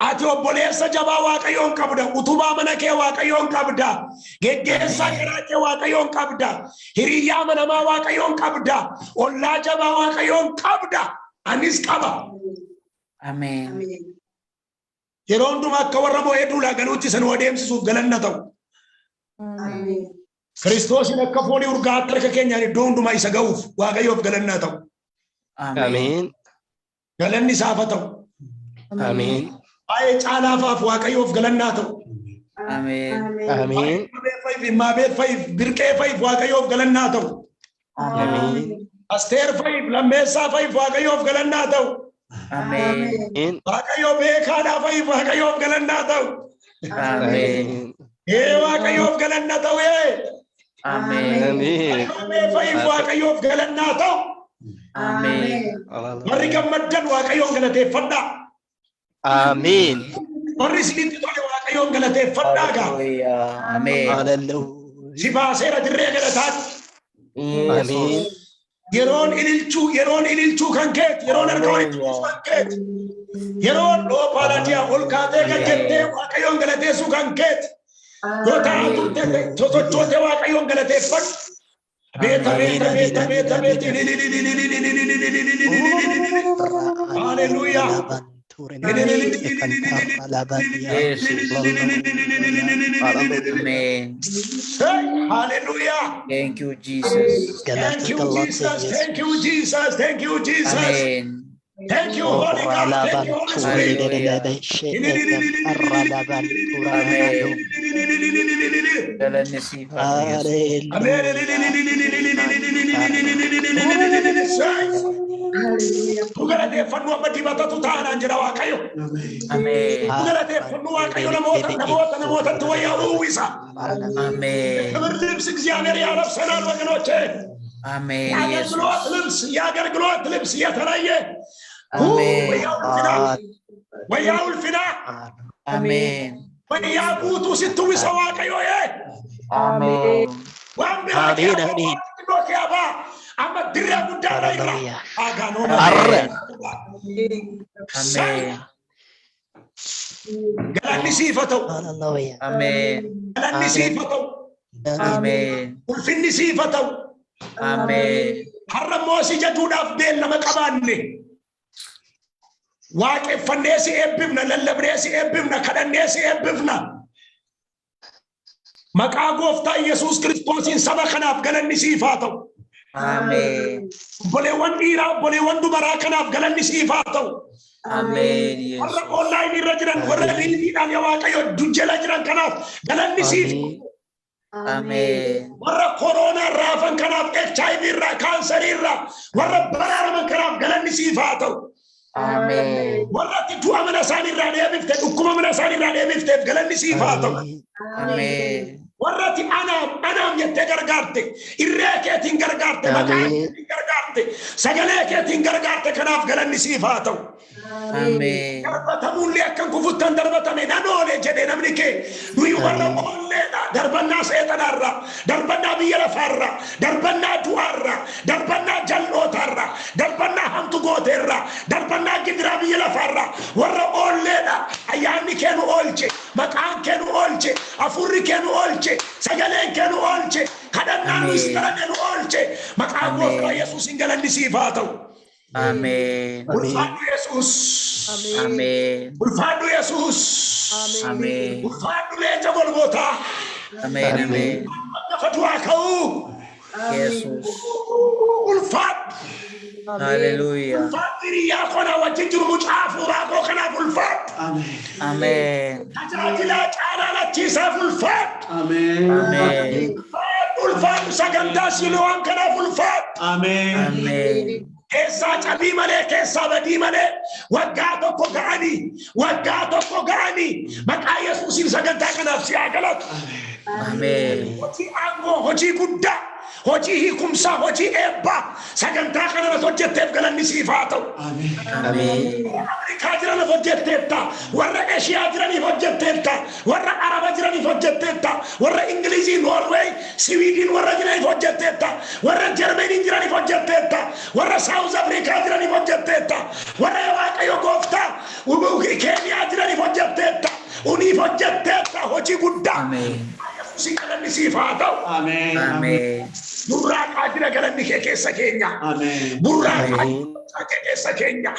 Ati obboleessa jabaa Waaqayyoon qabda. Utubaa mana kee Waaqayyoon qabda. Geggeessaa garaa kee Waaqayyoon qabda. Hiriyyaa manamaa Waaqayyoon qabda. Ollaa jabaa Waaqayyoon qabda. Anis qaba. Amen. Yeroo hundumaa akka warra moo'ee duulaa galuutti san adeemsisuuf galanna ta'u. Kiristoosin akka foonii urgaatti harka keenyaan iddoo hundumaa isa ga'uuf Waaqayyoof galannaa ta'u. Amen. Galanni isaaf haa ta'u. Amen. Baay'ee caalaafaaf Waaqayyoof galannaa ta'u. Amen. Amen. Maabeet fa'iif birqee fa'iif Waaqayyoof galannaa ta'u. Amen. Asteer Fayyif lammeessaa Fayyif Waaqayyoof galannaa ta'u. Amen. Waaqayyoo beekaadhaa Fayyif Waaqayyoof galannaa ta'u. Amen. Waaqayyoof galannaa ta'u. Amen. Fayyif Waaqayyoof galannaa ta'u. Amen. Warri gammaddan Waaqayyoon galateeffadhaa. Amen. Warri isinitti tole Waaqayyoon galateeffadhaa gaa. Hallelujah. Amen. Hallelujah. Si baaseera dirree galataatti. Amen. Yeroon ililchuu kan keeti. Yeroon harka walitti kan keeti. Yeroon dhoopaadhaatiyaa ol kaatee kan jettee Waaqayyoon galateessuu kan keeti. Yoo taa'aa turte sosochootee Waaqayyoon galateeffadhu. Beeta. Hallelujah. Amen. Hallelujah. Thank you, Jesus. Thank you, Jesus. Thank you, Jesus. Thank you, Jesus. Amen. Thank you, Holy God. Thank you, Holy Spirit. Amen. Amen. Amen. Harramosi jatuudhaaf beellama qabaanne waaqeffannee si eebbifna lallabnee si eebbifna kadhannee si eebbifna maqaa gooftaa Yesuus Kiristoosiin saba kanaaf galanni siif haa ta'u. Amen. Obboleewwan dhiiraa obboleewwan dubaraa kanaaf galanni siif haa ta'u. Amen. Warra online irra jiran warra liiviidhaan yaa Waaqayyo jala jiran kanaaf galanni siif haa ta'u. Amen. Warra corona raafan kanaaf HIV irraa kaansarii irraa warra baraaraman kanaaf galanni siif haa ta'u. Amen. Warra du'a mana isaanii irraa deebifte dhukkuma mana isaanii irraa deebifteef galanni siif haa ta'u. Amen. Warra anaam jettee gargaarte irree keetiin gargaarte maqaa keetiin gargaarte sagalee keetiin gargaarte kanaaf galanni siif haa ta'u. Amen. Darbatamullee akkan kufuttan darbatame dhanoole jedhee namni kee nuyi warra oolleedha darbannaa seexanaarra darbannaa biyya lafaarra darbannaa du'aarra darbannaa jal'ootaarra darbannaa hamtu gooteerra darbannaa gidiraa biyya lafaarra warra oolleedha ayyaanni kee nu oolche maqaan kee nu oolche afurri kee nu oolche sagaleen kee nu oolche kadhannaan nu istarame nu oolche maqaan gooftaa Yesuusin galanni siif haa ta'u. Amen. Ulfaadhu Yesuus. Amen. Ulfaadhu Yesuus. Amen. Ulfaadhu leenca Golgootaa. Amen. Amen. Lafa du'aa ka'uu. Jesus. Ulfaadhu. Hallelujah. Ulfaadhu hiriyaa kona wajjin jiru mucaa fuuraa koo kanaaf ulfaadhu. Amen. Tajaajilaa caalaa lachiisaaf ulfaadhu. Amen. Ulfaadhu sagantaa SIILO'AM kanaaf ulfaadhu. Amen. Keessa cabii malee keessa badii malee waggaa tokko ga'anii maqaa Yesuusiin sagantaa kanaaf si haa galatu. Amen. Hojii aangoo hojii guddaa hojii hiikumsaa hojii eebbaa sagantaa kana hojjetteef galanni siif haa ta'u. Amen. Afrikaa jiran hojjetteetta warra Eshiyaa jiraniif hojjetteetta warra Araba jiraniif hojjetteetta warra Ingilizii Noorweey Siwiidin warra jiraniif hojjetteetta warra Jarmanii jiraniif hojjetteetta warra Saawuz Afrikaa jiraniif hojjetteetta warra Waaqayyo gooftaa Keeniyaa jiraniif hojjetteetta uniif hojjetteetta hojii guddaa. Si galanni siif haa ta'u. Amen. Burraaqa jira galanni kee keessa keenya. Burraaqa keessa keenya.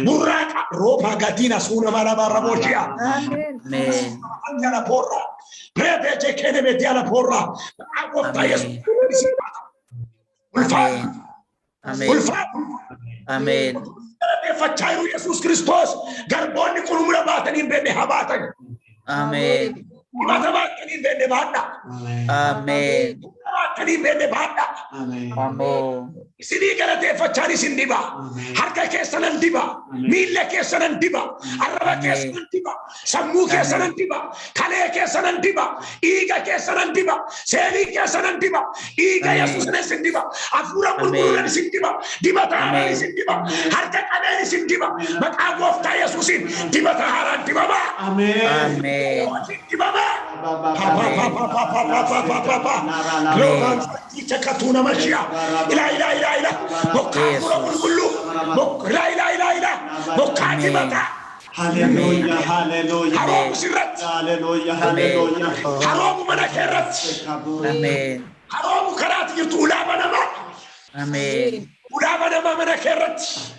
Burraaqa rooba gatiin asuuna mala barra booshiya. Amen. Ala porra. Prete je kene meti ala porra. Agofta Yesu. Amen. Amen. Amen. Facciairu Yesus Kristos garbonni kulumura baatanii benne habaatan. Amen. Mata baatanii benne baadha. Amen. baatanii beene baadha. Amen. Isinii galateeffachaan isin diba. Harka keessanan diba. Miilla keessanan diba. Arraba keessanan diba. Sammuu keessanan diba. Kalee keessanan diba. Dhiiga keessanan diba. Seelii keessanan diba. Dhiiga Yesuusin isin diba. Hafuura qulqulluudhaan isin diba. Dibata haaraan isin diba. Harka qabeen isin diba. Maqaa Gooftaa Yesuusin dibata haaraan dibama. Amen. Dibama. Logan Katuna Mashia. Ila. Bokkaafura qulqulluu. Ila. Bokkaati mata. Hallelujah, hallelujah. Haroomu sirratti. Hallelujah, hallelujah. Haroomu mana keerratti. Amen. Haroomu karaatti jirtu ulaa banamaa. Amen. Ulaa banamaa mana keerratti.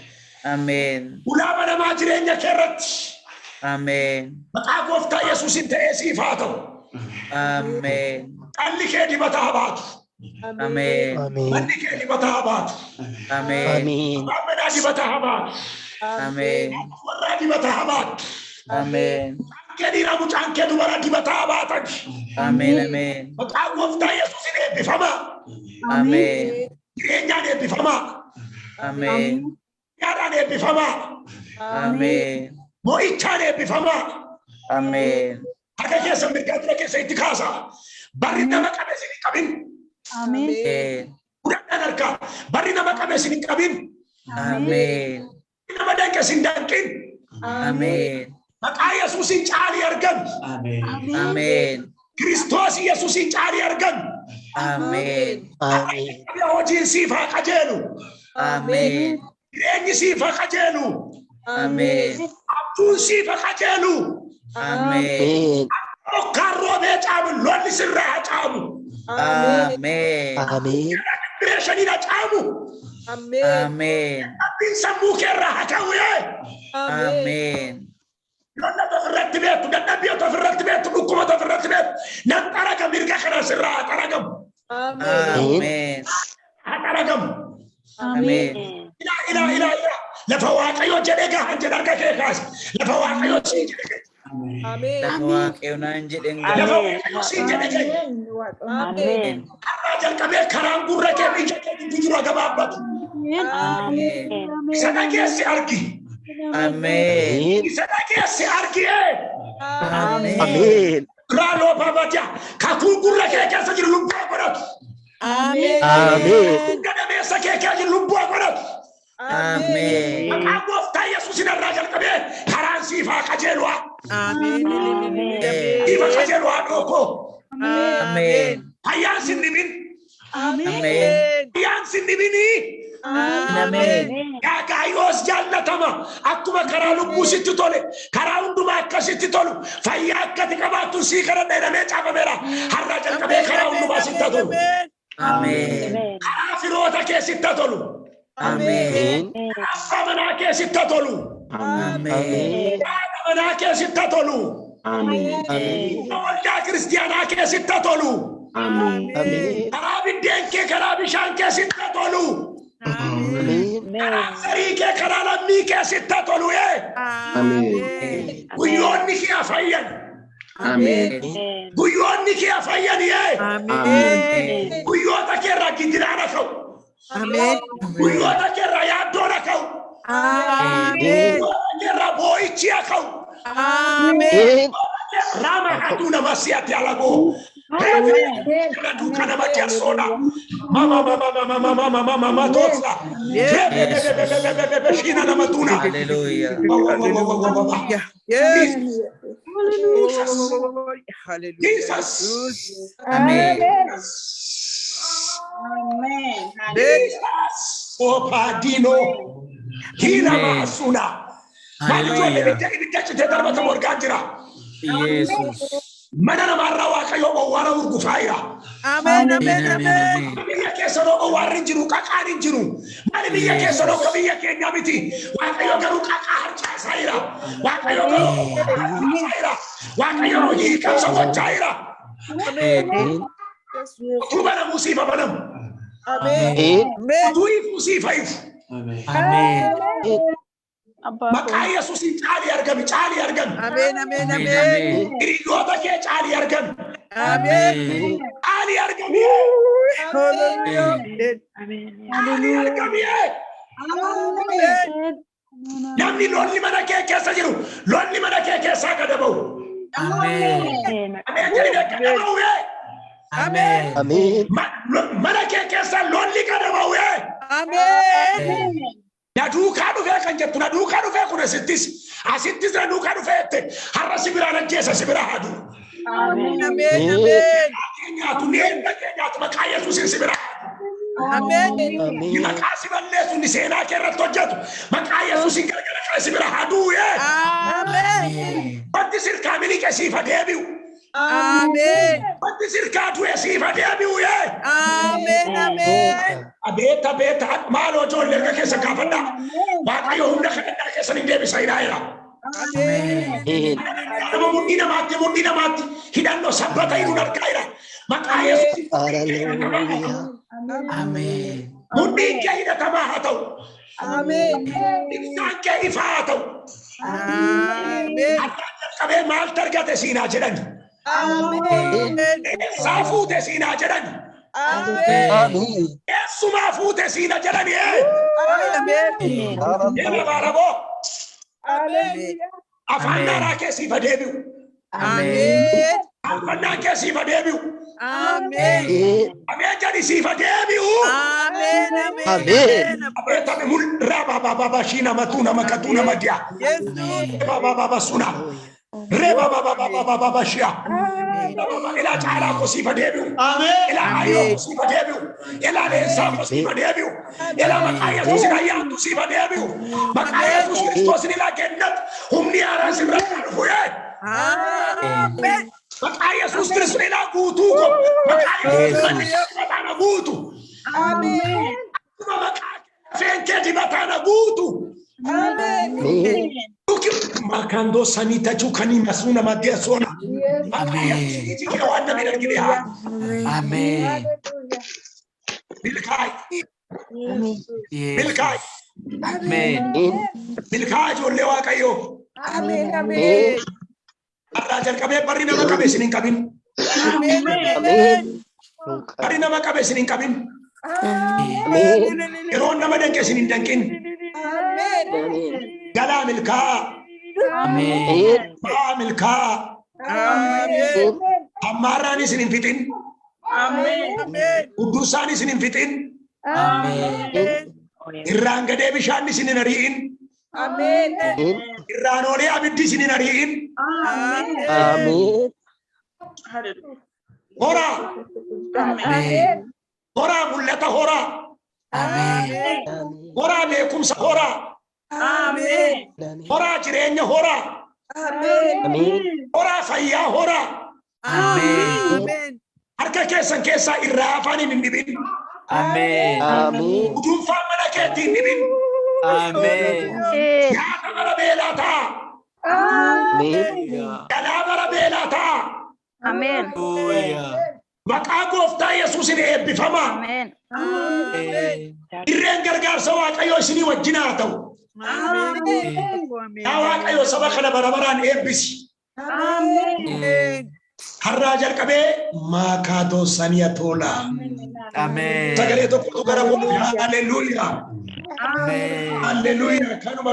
Amen. Ulaa banamaa jireenya keerratti. Amen. Maqaa Gooftaa Yesuusin ta'ee siif haa ta'u. Amen. Dhalli kee dibata haa baatu. Amen. Manni kee dibata haa baatu. Amen. Abbaan dibata haa baatu. Amen. Warraa dibata haa baatu. Amen. Kee dhiiraa mucaan kee dubara dibata haa baatan. Amen. Amen. Maqaa Gooftaa Yesuusin eebbifama. Amen. Jireenyaan eebbifama. Amen. Yaadaan eebbifama. Amen. Mo'ichaan eebbifama. Amen. Harka keessa mirgaa dura keessa itti kaasa. Barri nama qabe isin hin qabin. Amen. Guddaadhaan harka. Barri nama qabe isin hin qabin. Amen. Nama danqe isin danqin. Amen. Maqaa Yesuusin caalii argan. Amen. Kiristoos Yesuusin caalii argan. Amen. Hojiin siif haa qajeelu. Amen. Jireenyi siif haa qajeelu. Amen. Abjuun siif haa qajeelu. Amen. Okkaan roobee caamu lolli sirraa haa caamu. Amen. Bireeshanii haa caamu. Amen. Abbiin sammuu keerraa haa ta'u. Amen. Lolla ofirratti beektu, dadhabbii ofirratti beektu, dhukkuma ofirratti beektu. Nan xaraga mirga kana sirraa haa xaragamu. Amen. Haa xaragamu. Amen. Ila. Lafa Waaqayyoo jedhee gahan jedhe harka kee kaasi. Lafa Waaqayyoo sii jedhe. Lafa Waaqayyoo naan jedhen Lafa Waaqayyoo sii jedhe. Amen. Har'aa jalqabee karaan gurra kee ija kee itti jiru gabaabbatu. Amen. Isa dhageessi argi. Amen. Isa dhageessi argi. Amen. Raaloo baabatiyaa kakuu gurra kee keessa jiru lubbuu godhatu. Amen. Gadameessa kee keessa jiru lubbuu godhatu. Amen. Maqaa Gooftaa Yesuusin irraa jalqabee karaan siif haa qajeelu. Siif haa qajeelu haa dhooko. Amen. Fayyaan sin dhibin. Amen. Fayyaan sin dhibinii. Amen. Gaagaayoos jaallatama. Akkuma karaa lubbuu sitti tole. Karaa hundumaa akkasitti tolu. Fayyaa akkati qabaattu sii kana dheedamee caafameera. Har'aa jalqabee karaa hundumaa sitti tolu. Amen. Karaa firoota kee sitti tolu. Amen. Karaa manaa kee sitti tolu. Amen. Karaa manaa kee sitti tolu. Waldaa kiristiyaanaa kee sitti tolu. Karaa biddeen kee karaa bishaan kee sitti tolu. Karaa sarii kee karaa lammii kee sitti tolu. Guyyoonni kee fayyan. Guyyoonni kee fayyan. Guyyoota kee irraa giddiraana ka'u. Guyyoota kee irraa yaaddoona ka'u. Guyyoota kee irraa boo'ichi haa ka'u. Rama hatuna masiati alabo. Duka na matia soda. Mama tosa. Shina na matuna. Hallelujah. Yes. Jesus. Amen. Jesus. Opadino. Hina masuna. Hallelujah. Jesus. Mana namarra Waaqayyoo wara urgufaayira. Amen. Biyya keessa dhoo warri jiru qaqaan hin jiru. Mali biyya keessa dhoo biyya keenya miti. Waaqayyoo garuu qaqaa harcaasaayira. Waaqayyoo garuu harcaasaayira. Waaqayyoo hiikamsa gochaayira. Amen. Tubana musiifa banamu. Amen. Tuif musiifa ifu. Amen. Maqaa Yesuusin caalii argami. Amen. Amen. Hiriyoota kee caalii argami. Amen. Ali argamie. Ali argamie. Namni lolli mana kee keessa jiru lolli mana kee keessa gadabawu. Amen. Amen jedhee gadabawu. Amen. Amen. Mana kee keessa lolli gadabawu. Na duukaa dhufee kan jettu na duukaa dhufee kun asittis na duukaa dhufeette har'a sibiraan ajjeesa sibira haadu. Nyaatu neenda nyaatu maqaa Yesuusin sibira haadu. Ni maqaa si balleessu ni seenaa kee irratti hojjetu maqaa Yesuusin gargara kana sibira haadu. Wanti sirkaa miliqe siif adeebi'u. Wanti sirkaa du'e siif adeebi'u. Abeeta maaloo ijoollee erga keessa gaafadha. Waaqayyo humna kadhannaa keessan hin deebisa hidhaa'eera. Nama mudhii namaatti hidhannoo sabbata hidhuun argaa'eera. Maqaa Yesuus. Amen. Mudhiin kee hidhatamaa haa ta'u. Ibsaan kee ifaa haa ta'u. Addaan jalqabee maaltu argate siinaa jedhan. Eessaa fuute siinaa jedhan. Eessumaa fuute siina jedhani. Deema baaraboo. Afaan naaraa keessiif adeebi'u. Afaan keessiif adeebi'u. Ameen jedhi siif adeebi'u. Abeetame mul'raa baabaa shii nama tuu nama katuu nama diya. Baabaa suna. Reba baba shia. Ila chala ko sifa debiu. Ila ayo sifa debiu. Ila lesa ko sifa debiu. Ila makaya ko sinaya tu sifa debiu. Makaya ko Kristus ni la jannat. Humni ara sibra huye. Amen. Makaya ko Kristus ni la gutu ko. Makaya ko batana gutu. Amen. Makaya fenke di batana gutu. Amen. Makando sanita chukani masuna madia sona. Amen. Amen. Bilkai. Bilkai. Amen. Bilkai jolle waaqayyo. Amen. Arra jalqabee barri nama qabe sinin qabin. Barri nama qabe sinin qabin. Yeroo nama danke sinin dankin. Gala milkaa. Amen. Milkaa. Amen. Ammaraan sinin fitin. Amen. Uddusaan sinin fitin. Amen. Irraan gadee bishaan sinin ari'in. Amen. Irraan olee abiddi sinin ari'in. Amen. Hora. Amen. Hora mul'ata hora. Amen. Hora beekumsa hora. Amen. Hora jireenya hora. Amen. Hora fayyaa hora. Amen. Harka keessan keessaa irraa afaan hin dhibin. Amen. Amen. Uduunfaa mana keetti hin dhibin. Amen. Nyaata bara beelaa ta'a. Galaa bara beelaa ta'a. Maqaa gooftaa Yesuusin eebbifama. Irreen gargaarsa waaqayyoo isinii wajjin haa ta'u. Yaa waaqayyo saba kana bara baraan eebbisi. Har'aa jalqabee maakaatoo saniya tola. Amen. Sagalee tokkotu gara fuuldura. Haleluuyaa. Amen. Haleluuyaa. Kanuma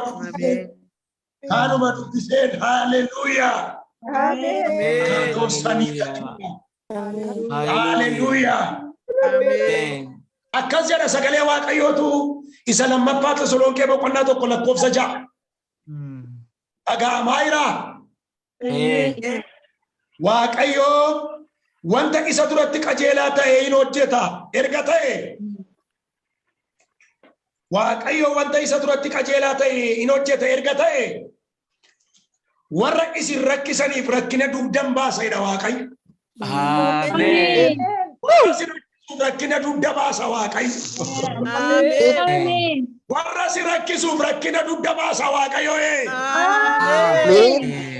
dubbiseen haleluuyaa. Maakaatoo saniya tola. Haleluuyaa. Amen. Akkas jedha sagalee waaqayyootu isa lammaffaa Tasaloniqee boqonnaa tokko lakkoofsa 6. Dhaga'amaa jira. Waaqayyoo wanta isa duratti qajeelaa ta'e hin hojjeta erga ta'e. Waaqayyoo wanta isa duratti qajeelaa ta'e hin hojjeta erga ta'e. Warra isin rakkisaniif rakkina dugdan baasa jedha Waaqayyo. Amen. Rakkina dugda baasa Waaqayyo. Warra si rakkisuuf rakkina dugda baasa Waaqayyo.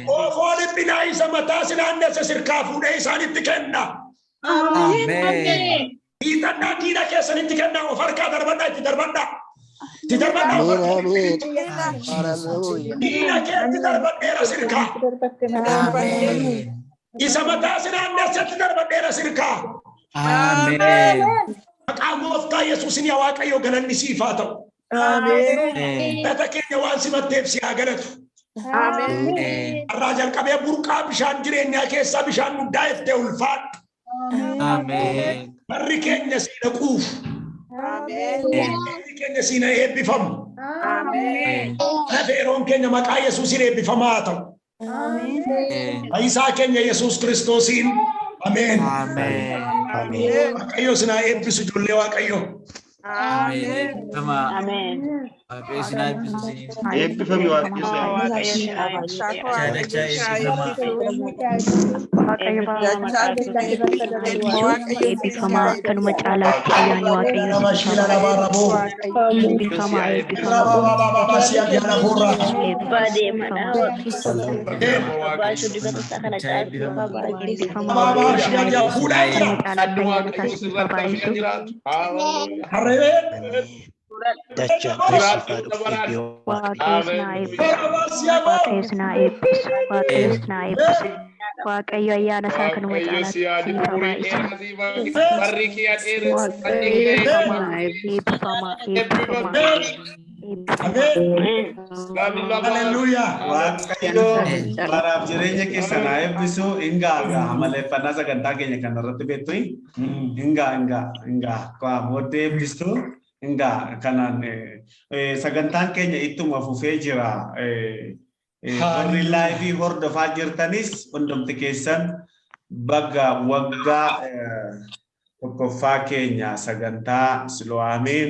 Oofoo dhiphinaa isa mataa sinaannessa sirkaa fuudhee isaanitti kenna. Hiixannaa diina keessanitti kenna. Of harkaa darbadhaa itti darbadhaa. Itti darbadhaa. Diina keetti darbadheera sirkaa. Isa mataa sinaan dasatti darbadheera sirkaa. Amen. Maqaa gooftaa Yesuusin yaa Waaqayyo galanni siif haa ta'u. Amen. Dhata keenya waan simatteef si haa galatu. Amen. Irraa jalqabee burqaa bishaan jireenyaa keessaa bishaan guddaa iftee ulfaadhu. Amen. Barri keenya si dhaquuf. Barri keenya si na eebbifamu. Nafeeroon keenya maqaa Yesuusin eebbifamaa haa ta'u. Fayyisaa keenya Yesuus Kiristoosin. Amen. Amen. Waaqayyo si na eebbisu ijoollee Waaqayyo. Amen. Amen. Eebbifame Waaqayyo. Eebbifamaa kanuma caalaatti ayyaanni Waaqayyo Waaqayyo ayyaana isaa kanuma caalaatti Hallelujah. Waaqayyo baraaf jireenya keessan haa eebbisu. Hingaa amaleeffannaa sagantaa keenya kanarratti beektu hingaa booddee eebbistu hingaa kanaan sagantaan keenya ittuma fufee jira. Warri laayivii hordofaa jirtanis hundumti keessan baga waggaa tokkoffaa keenya sagantaa SIILO'AMiin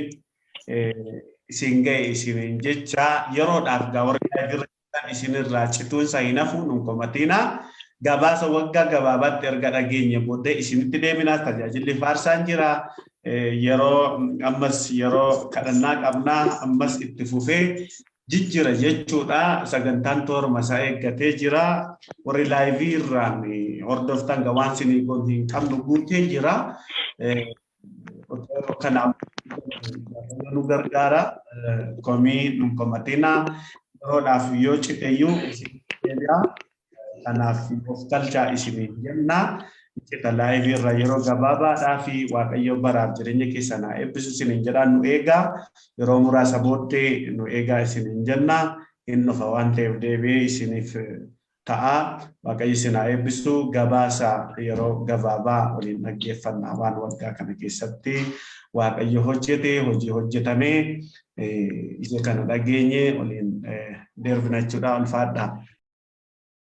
isin ga'e isiniin jecha yeroodhaaf warri laayivii isinirraa cituunsa hin hafu dhunkomatina gabaasa waggaa gabaabaatti erga dhageenya booddee isinitti deeminaas tajaajilli faarsaan jira. Yeroo ammas yeroo kadhannaa qabnaa ammas itti fufee jijjira jechuudha. Sagantaan toorma isaa eeggatee jira. Warri laayivii irraan hordoftan gawaan sinii goon hin qabnu guutee jira. Kanaaf nu gargaara. Komii dhunkomatina yeroodhaaf yoo citeeyyuu isin deebi'a. Kanaaf of galchaa isiniin jenna. Kita laayivii irra yeroo gabaabaadhaa fi Waaqayyo baraaf jireenya keessan haa eebbisu isiniin jedhaan nu eegaa. Yeroo muraasa booddee nu eegaa isiniin jenna. Inni dhufa waan ta'eef deebi'ee isiniif ta'a. Waaqayyo isin haa eebbisu. Gabaasa yeroo gabaabaa waliin dhaggeeffannaa waan waggaa kana keessatti Waaqayyo hojjete hojii hojjetamee isa kana dhageenye waliin deerbinachuudhaan ulfaadha.